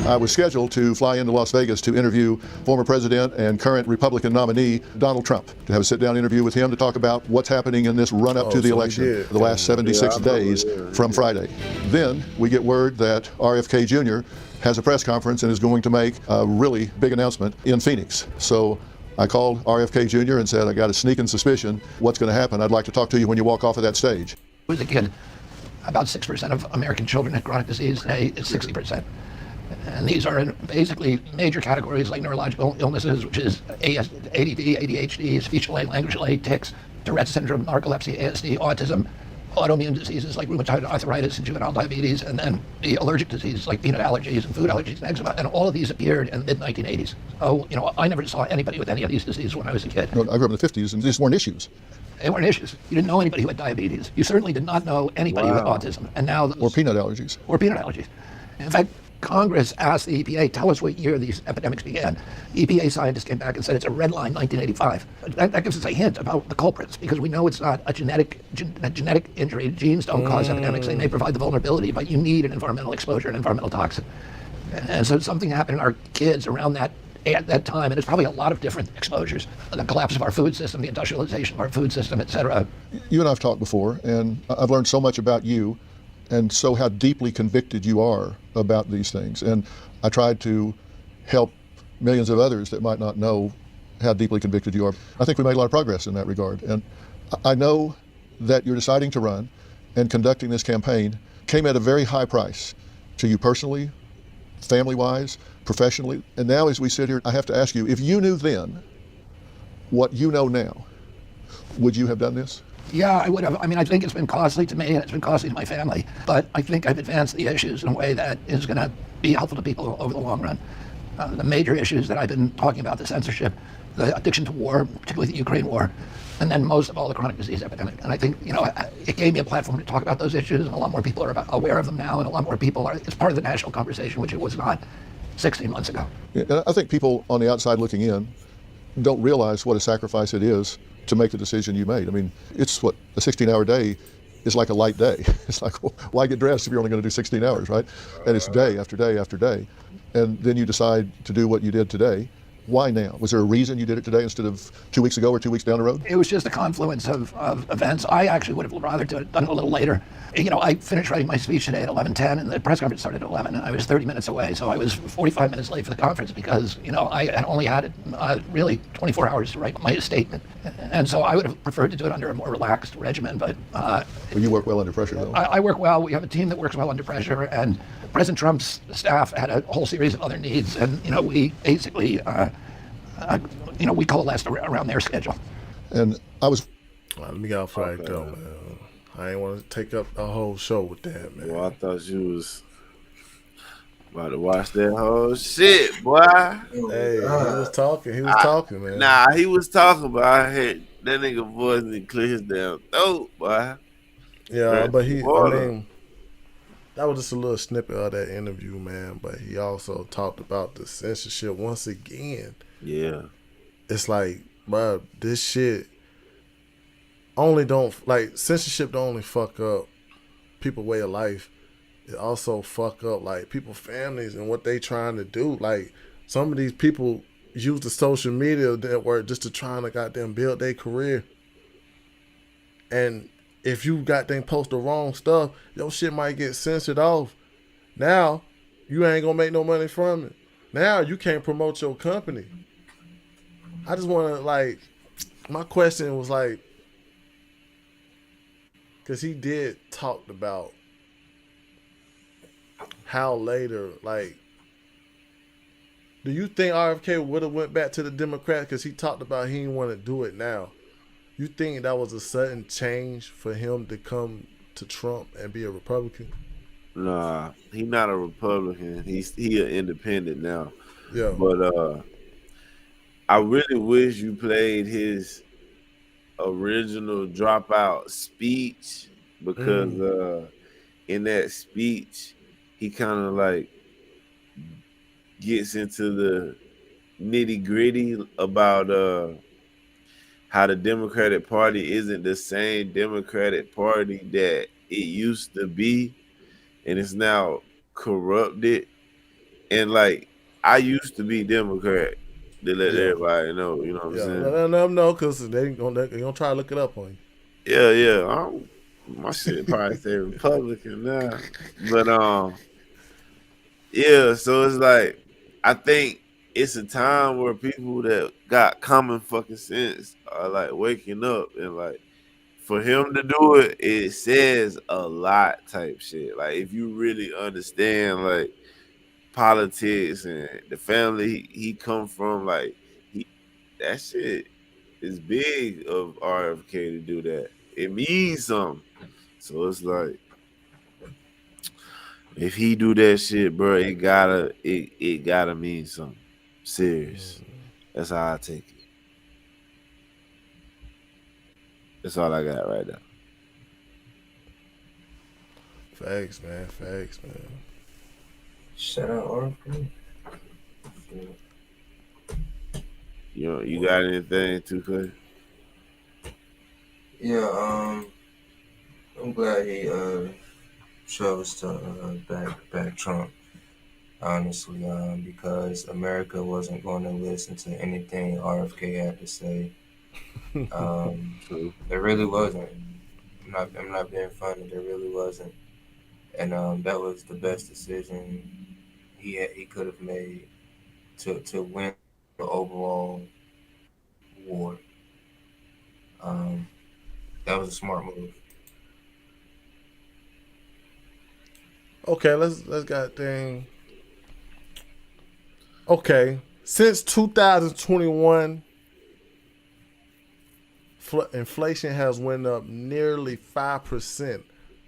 I was scheduled to fly into Las Vegas to interview former president and current Republican nominee Donald Trump, to have a sit-down interview with him to talk about what's happening in this run-up to the election, the last 76 days from Friday. Then we get word that RFK Jr. has a press conference and is going to make a really big announcement in Phoenix. So I called RFK Jr. and said, I got a sneaking suspicion. What's going to happen? I'd like to talk to you when you walk off of that stage. When I was a kid, about 6% of American children had chronic disease. Today, it's 60%. And these are in basically major categories like neurological illnesses, which is ADD, ADHD, speech delay, language delay, tics, Tourette syndrome, narcolepsy, ASD, autism, autoimmune diseases like rheumatoid arthritis and juvenile diabetes, and then the allergic diseases like peanut allergies and food allergies and eczema. And all of these appeared in the mid-1980s. So, I never saw anybody with any of these diseases when I was a kid. I grew up in the 50s, and these weren't issues. They weren't issues. You didn't know anybody who had diabetes. You certainly did not know anybody with autism. And now, or peanut allergies. Or peanut allergies. In fact, Congress asked the EPA, tell us what year these epidemics began. EPA scientists came back and said it's a red line, 1985. That gives us a hint about the culprits, because we know it's not a genetic injury. Genes don't cause epidemics. They may provide the vulnerability, but you need an environmental exposure, an environmental toxin. And so something happened in our kids around that at that time, and it's probably a lot of different exposures. The collapse of our food system, the industrialization of our food system, et cetera. You and I have talked before, and I've learned so much about you, and so how deeply convicted you are about these things. And I tried to help millions of others that might not know how deeply convicted you are. I think we made a lot of progress in that regard. And I know that you're deciding to run and conducting this campaign came at a very high price to you personally, family-wise, professionally. And now as we sit here, I have to ask you, if you knew then what you know now, would you have done this? Yeah, I would have. I mean, I think it's been costly to me and it's been costly to my family, but I think I've advanced the issues in a way that is going to be helpful to people over the long run. The major issues that I've been talking about, the censorship, the addiction to war, particularly the Ukraine war, and then most of all the chronic disease epidemic. And I think, it gave me a platform to talk about those issues, and a lot more people are aware of them now, and a lot more people are, it's part of the national conversation, which it was not 16 months ago. Yeah, and I think people on the outside looking in don't realize what a sacrifice it is to make the decision you made. I mean, it's a 16-hour day is like a light day. It's like, well, why get dressed if you're only going to do 16 hours, right? And it's day after day after day. And then you decide to do what you did today. Why now? Was there a reason you did it today instead of 2 weeks ago or 2 weeks down the road? It was just a confluence of events. I actually would have rather done it a little later. I finished writing my speech today at 11:10, and the press conference started at 11, and I was 30 minutes away, so I was 45 minutes late for the conference because, I had only had really 24 hours to write my statement. And so I would have preferred to do it under a more relaxed regimen, but... Well, you work well under pressure, though. I work well. We have a team that works well under pressure, and President Trump's staff had a whole series of other needs, and, we basically... we coalesced around their schedule. And I was... Let me get off right though, man. I ain't want to take up a whole show with that, man. Well, I thought you was about to watch that whole shit, boy. Hey, he was talking, man. Nah, he was talking, but I heard that nigga voice didn't clear his damn throat, boy. Yeah, but that was just a little snippet of that interview, man. But he also talked about the censorship once again. Yeah. It's like, bro, this shit censorship don't only fuck up people's way of life. It also fuck up, people's families and what they trying to do. Like, some of these people use the social media network just to try to goddamn build their career. And if you goddamn post the wrong stuff, your shit might get censored off. Now, you ain't gonna make no money from it. Now, you can't promote your company. I just want to, my question was because he did talk about how later, do you think RFK would have went back to the Democrats because he talked about he didn't want to do it now? You think that was a sudden change for him to come to Trump and be a Republican? Nah, he not a Republican. He an independent now. Yeah. But I really wish you played his original dropout speech because in that speech he kind of gets into the nitty-gritty about how the Democratic Party isn't the same Democratic Party that it used to be, and it's now corrupted. And I used to be Democrat. They let everybody know, you know what I'm saying? Let them know because they gonna try to look it up on you. Yeah. My shit probably say Republican now. But so it's I think it's a time where people that got common fucking sense are like waking up, and like for him to do it, it says a lot type shit. Like if you really understand like politics and the family he come from, like that shit is big of RFK to do that. It means something. So it's like if he do that shit, bro, it gotta mean something serious. That's how I take it. That's all I got right now. Facts, man. Facts, man. Shout out RFK. You got anything to say? Yeah, I'm glad he chose to back Trump, honestly, because America wasn't going to listen to anything RFK had to say. There really wasn't. I'm not being funny. There really wasn't, and that was the best decision he could have made to win the overall war. That was a smart move. Okay, let's goddamn. Okay, since 2021, inflation has went up nearly 5%,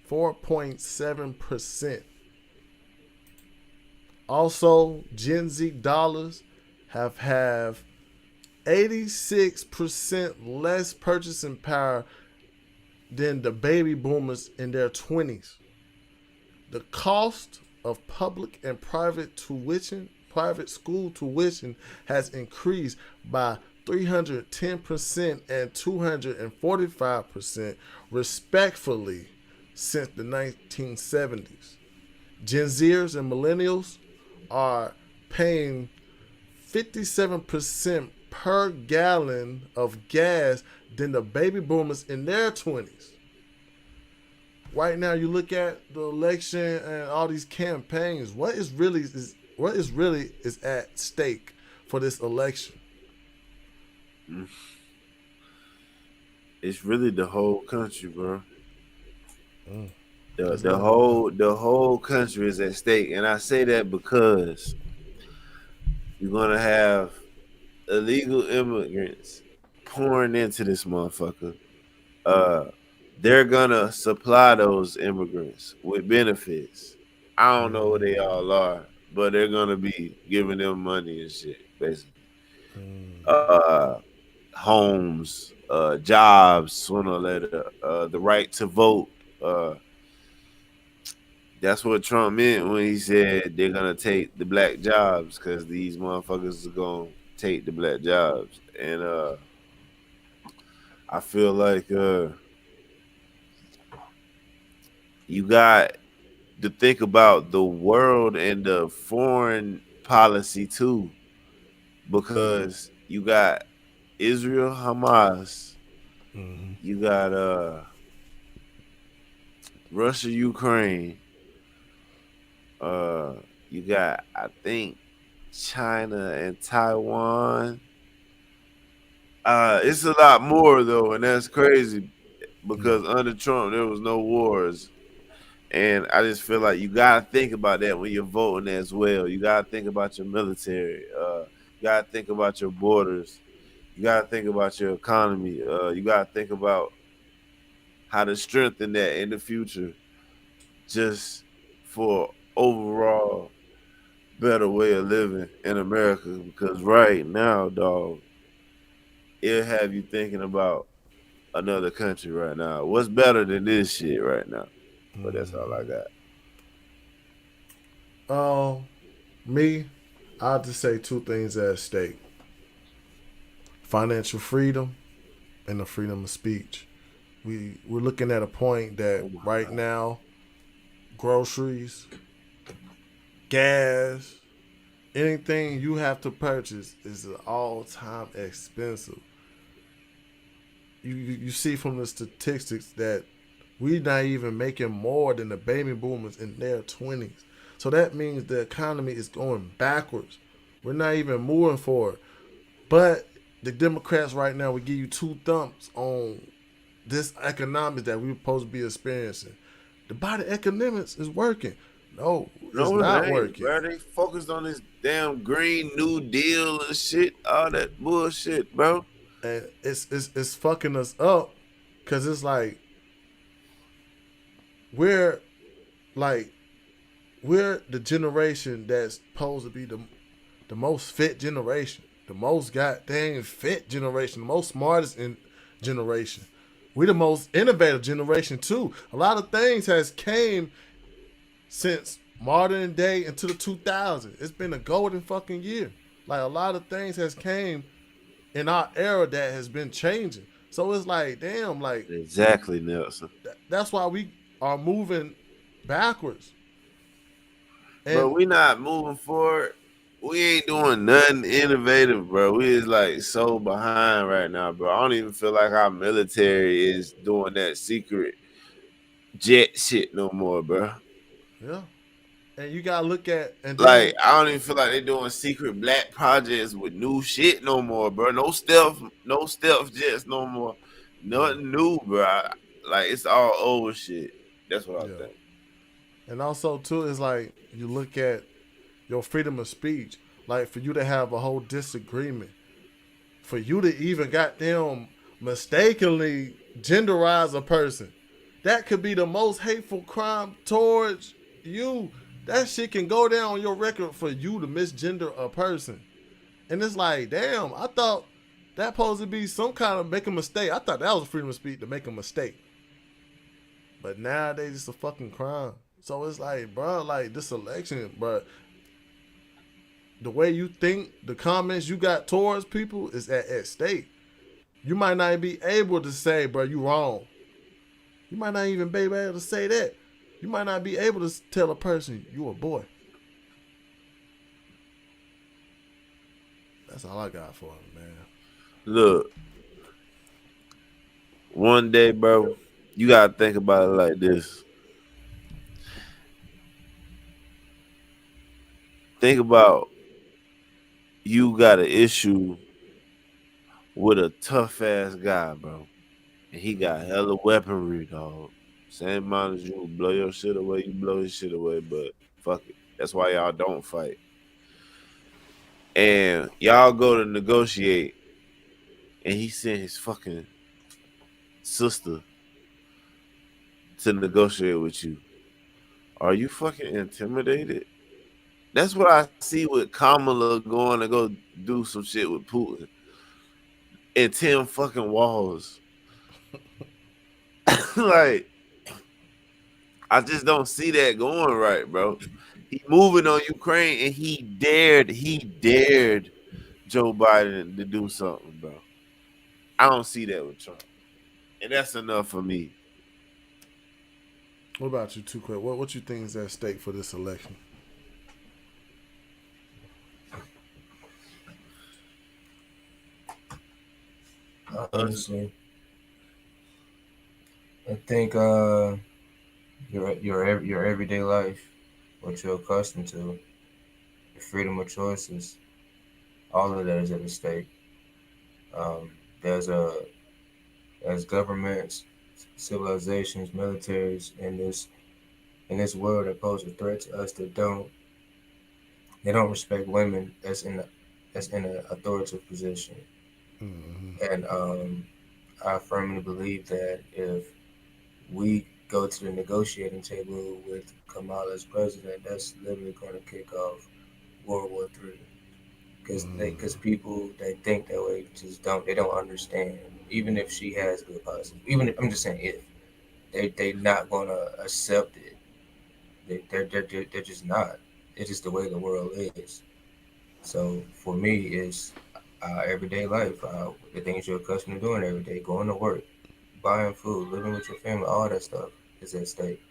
4.7%. Also, Gen Z dollars have 86% less purchasing power than the baby boomers in their 20s. The cost of public and private school tuition has increased by 310% and 245% respectively since the 1970s. Gen Zers and millennials are paying 57% per gallon of gas than the baby boomers in their 20s. Right now, you look at the election and all these campaigns. What is really at stake for this election? It's really the whole country, bro. The whole country is at stake, and I say that because you're gonna have illegal immigrants pouring into this motherfucker. They're gonna supply those immigrants with benefits. I don't know what they all are, but they're gonna be giving them money and shit, basically. Homes, jobs, sooner or later, the right to vote. That's what Trump meant when he said they're gonna take the black jobs, because these motherfuckers are gonna take the black jobs. And I feel like you got to think about the world and the foreign policy too, because you got Israel, Hamas, you got Russia, Ukraine, you got, I think, China and Taiwan. It's a lot more though, and that's crazy because under Trump there was no wars. And I just feel like you gotta think about that when you're voting as well. You gotta think about your military. You gotta think about your borders. You gotta think about your economy. You gotta think about how to strengthen that in the future, just for overall better way of living in America. Because right now, dog, it'll have you thinking about another country right now. What's better than this shit right now? But that's all I got. Me, I'll just say two things at stake: financial freedom and the freedom of speech. We're looking at a point that right now, groceries, gas, anything you have to purchase is an all-time expensive. You see from the statistics that we're not even making more than the baby boomers in their 20s. So that means the economy is going backwards. We're not even moving forward. But the Democrats right now would give you 2 thumbs on this economics that we're supposed to be experiencing. The body economics is working. No, it's No, not it ain't, working. bro. They focused on this damn Green New Deal and shit, all that bullshit, bro. And it's fucking us up, because it's like we're the generation that's supposed to be the most fit generation, the most goddamn fit generation, the most smartest generation. We the most innovative generation too. A lot of things has came since modern day into the 2000s. It's been a golden fucking year. Like, a lot of things has came in our era that has been changing. So it's like, damn, like, exactly, Nelson. That's why we are moving backwards. But we not moving forward. We ain't doing nothing innovative, bro. We is like so behind right now, bro. I don't even feel like our military is doing that secret jet shit no more, bro. Yeah. And you gotta look at, and then, like, I don't even feel like they're doing secret black projects with new shit no more, bro. No stealth jets no more. Nothing new, bro. Like, it's all old shit. That's what I think. And also too is like, you look at your freedom of speech. Like, for you to have a whole disagreement, for you to even goddamn mistakenly genderize a person, that could be the most hateful crime towards you. That shit can go down on your record for you to misgender a person. And it's like, damn, I thought that supposed to be some kind of make a mistake. I thought that was freedom of speech, to make a mistake. But nowadays it's a fucking crime. So it's like, bro, like, this election, bro, the way you think, the comments you got towards people is at stake. You might not be able to say, bro, you wrong. You might not even be able to say that. You might not be able to tell a person you a boy. That's all I got for him, man. Look, one day, bro, you gotta think about it like this. Think about, you got an issue with a tough ass guy, bro, and he got hella weaponry, dog. Same amount as you, blow your shit away, you blow his shit away, but fuck it. That's why y'all don't fight. And y'all go to negotiate, and he sent his fucking sister to negotiate with you. Are you fucking intimidated? That's what I see with Kamala going to go do some shit with Putin in 10 fucking walls. Like, I just don't see that going right, bro. He moving on Ukraine, and he dared Joe Biden to do something, bro. I don't see that with Trump. And that's enough for me. What about you, too, quick? What you think is at stake for this election? Honestly, I think your everyday life, what you're accustomed to, your freedom of choices, all of that is at stake. There's governments, civilizations, militaries in this world that pose a threat to us that don't respect women as in an authoritative position. And I firmly believe that if we go to the negotiating table with Kamala as president, that's literally going to kick off World War III. Because people that think that way just don't understand. Even if she has good policies, even if, I'm just saying, if they not going to accept it, they're just not. It's just the way the world is. So for me, it's everyday life, the things you're accustomed to doing every day, going to work, buying food, living with your family, all that stuff is at stake.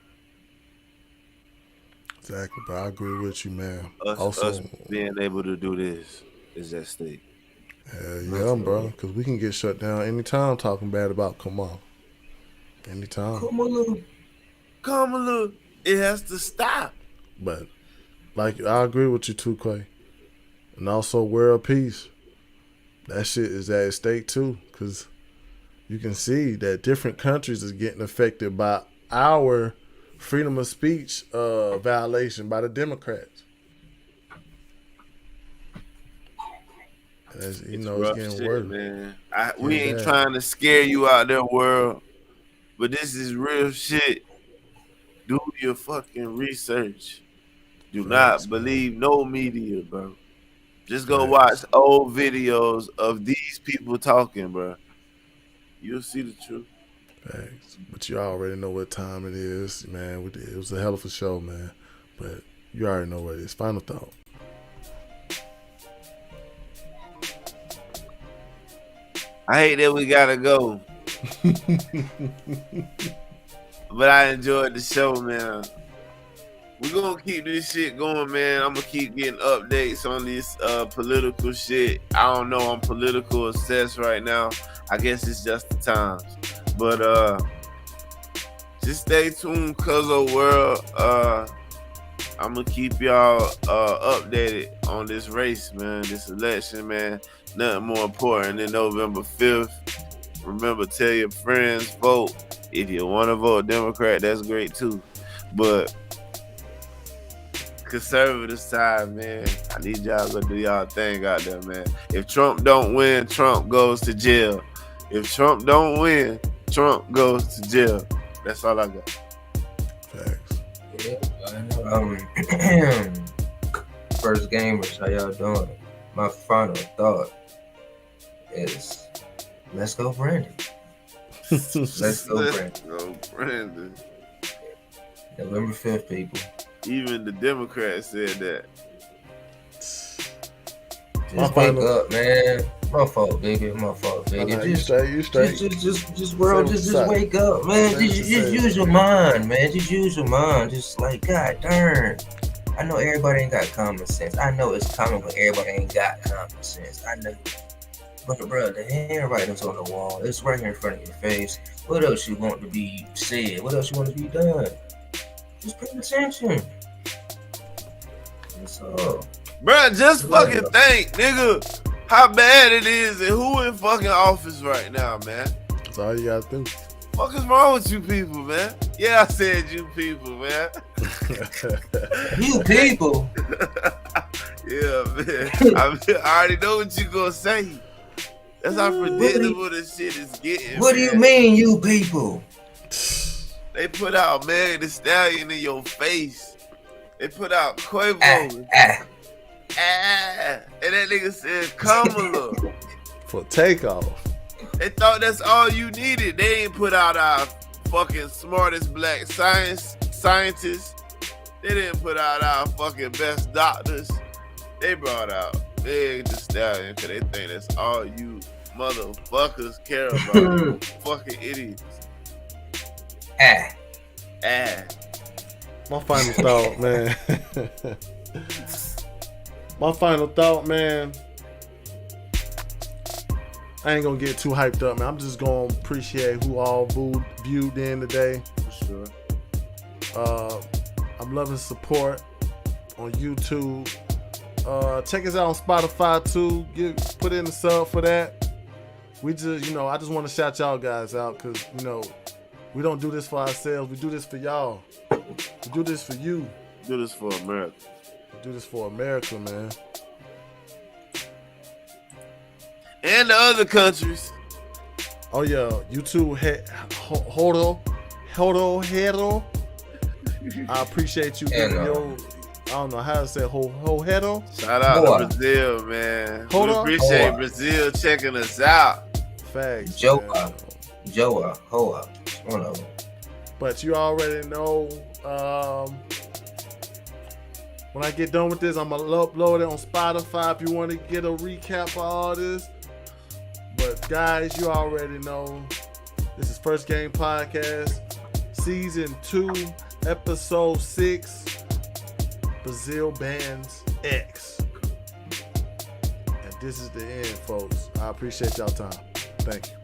Exactly, but I agree with you, man. Us being able to do this is at stake. Yeah, bro, because we can get shut down anytime talking bad about Kamala. Anytime. Kamala, it has to stop. But, like, I agree with you too, Clay. And also, world peace. that shit is at stake too, because you can see that different countries is getting affected by our freedom of speech violation by the Democrats. As, you know, it's getting shit, worse. Man. We ain't trying to scare you out there, world, but this is real shit. Do your fucking research. Do not believe no media, bro. Just go watch old videos of these people talking, bro. You'll see the truth. Thanks. But you already know what time it is, man. It was a hell of a show, man. But you already know what it is. Final thought. I hate that we gotta go. But I enjoyed the show, man. We're gonna keep this shit going, man. I'm gonna keep getting updates on this political shit. I don't know, I'm political obsessed right now. I guess it's just the times. But just stay tuned, Cuzzo World. I'm gonna keep y'all updated on this race, man. This election, man. Nothing more important than November 5th. Remember, tell your friends, vote. If you want to vote Democrat, that's great too. But conservative side, man, I need y'all to do y'all thing out there, man. If Trump don't win, Trump goes to jail. If Trump don't win, Trump goes to jail. That's all I got. Facts. Yeah, I know. First gamers, how y'all doing? My final thought is, let's go, Brandon. Let's go, Brandon. Let's go, Brandon. November 5th, people. Even the Democrats said that. Just wake up, man. My fault, Biggie. My fault, Biggie. You straight. Just world, just wake up, man. Just use your mind, man. Just use your mind. Just like, God darn. I know everybody ain't got common sense. I know it's common, but everybody ain't got common sense. I know. But bro, the handwriting's on the wall. It's right here in front of your face. What else you want to be said? What else you want to be done? Just pay attention. That's all. Bro, just fucking think, nigga, how bad it is and who in fucking office right now, man. That's all you gotta do. What is wrong with you people, man? Yeah, I said you people, man. You people? Yeah, man. I already know what you gonna say. That's how predictable this shit is getting. What do you mean, you people? They put out Megan Thee Stallion in your face. They put out Quavo. And that nigga said Kamala. For takeoff. They thought that's all you needed. They ain't put out our fucking smartest black scientists. They didn't put out our fucking best doctors. They brought out Megan Thee Stallion because they think that's all you motherfuckers care about. Fucking idiots. My final thought, man. My final thought, man. I ain't gonna get too hyped up, man. I'm just gonna appreciate who all viewed in today. For sure. I'm loving support on YouTube. Check us out on Spotify too. Put in the sub for that. We just, I just want to shout y'all guys out because, we don't do this for ourselves. We do this for y'all. We do this for you. We do this for America. We do this for America, man. And the other countries. Oh yeah, YouTube. Hodo. I appreciate you giving your. I don't know how to say Hodo. Shout out to Brazil, man. We appreciate Brazil checking us out. Facts. Joa, Hoa, one of them. But you already know. When I get done with this, I'm gonna upload it on Spotify if you want to get a recap of all this. But guys, you already know. This is First Game Podcast, Season 2, Episode 6. Brazil bans X. And this is the end, folks. I appreciate y'all time. Thank you.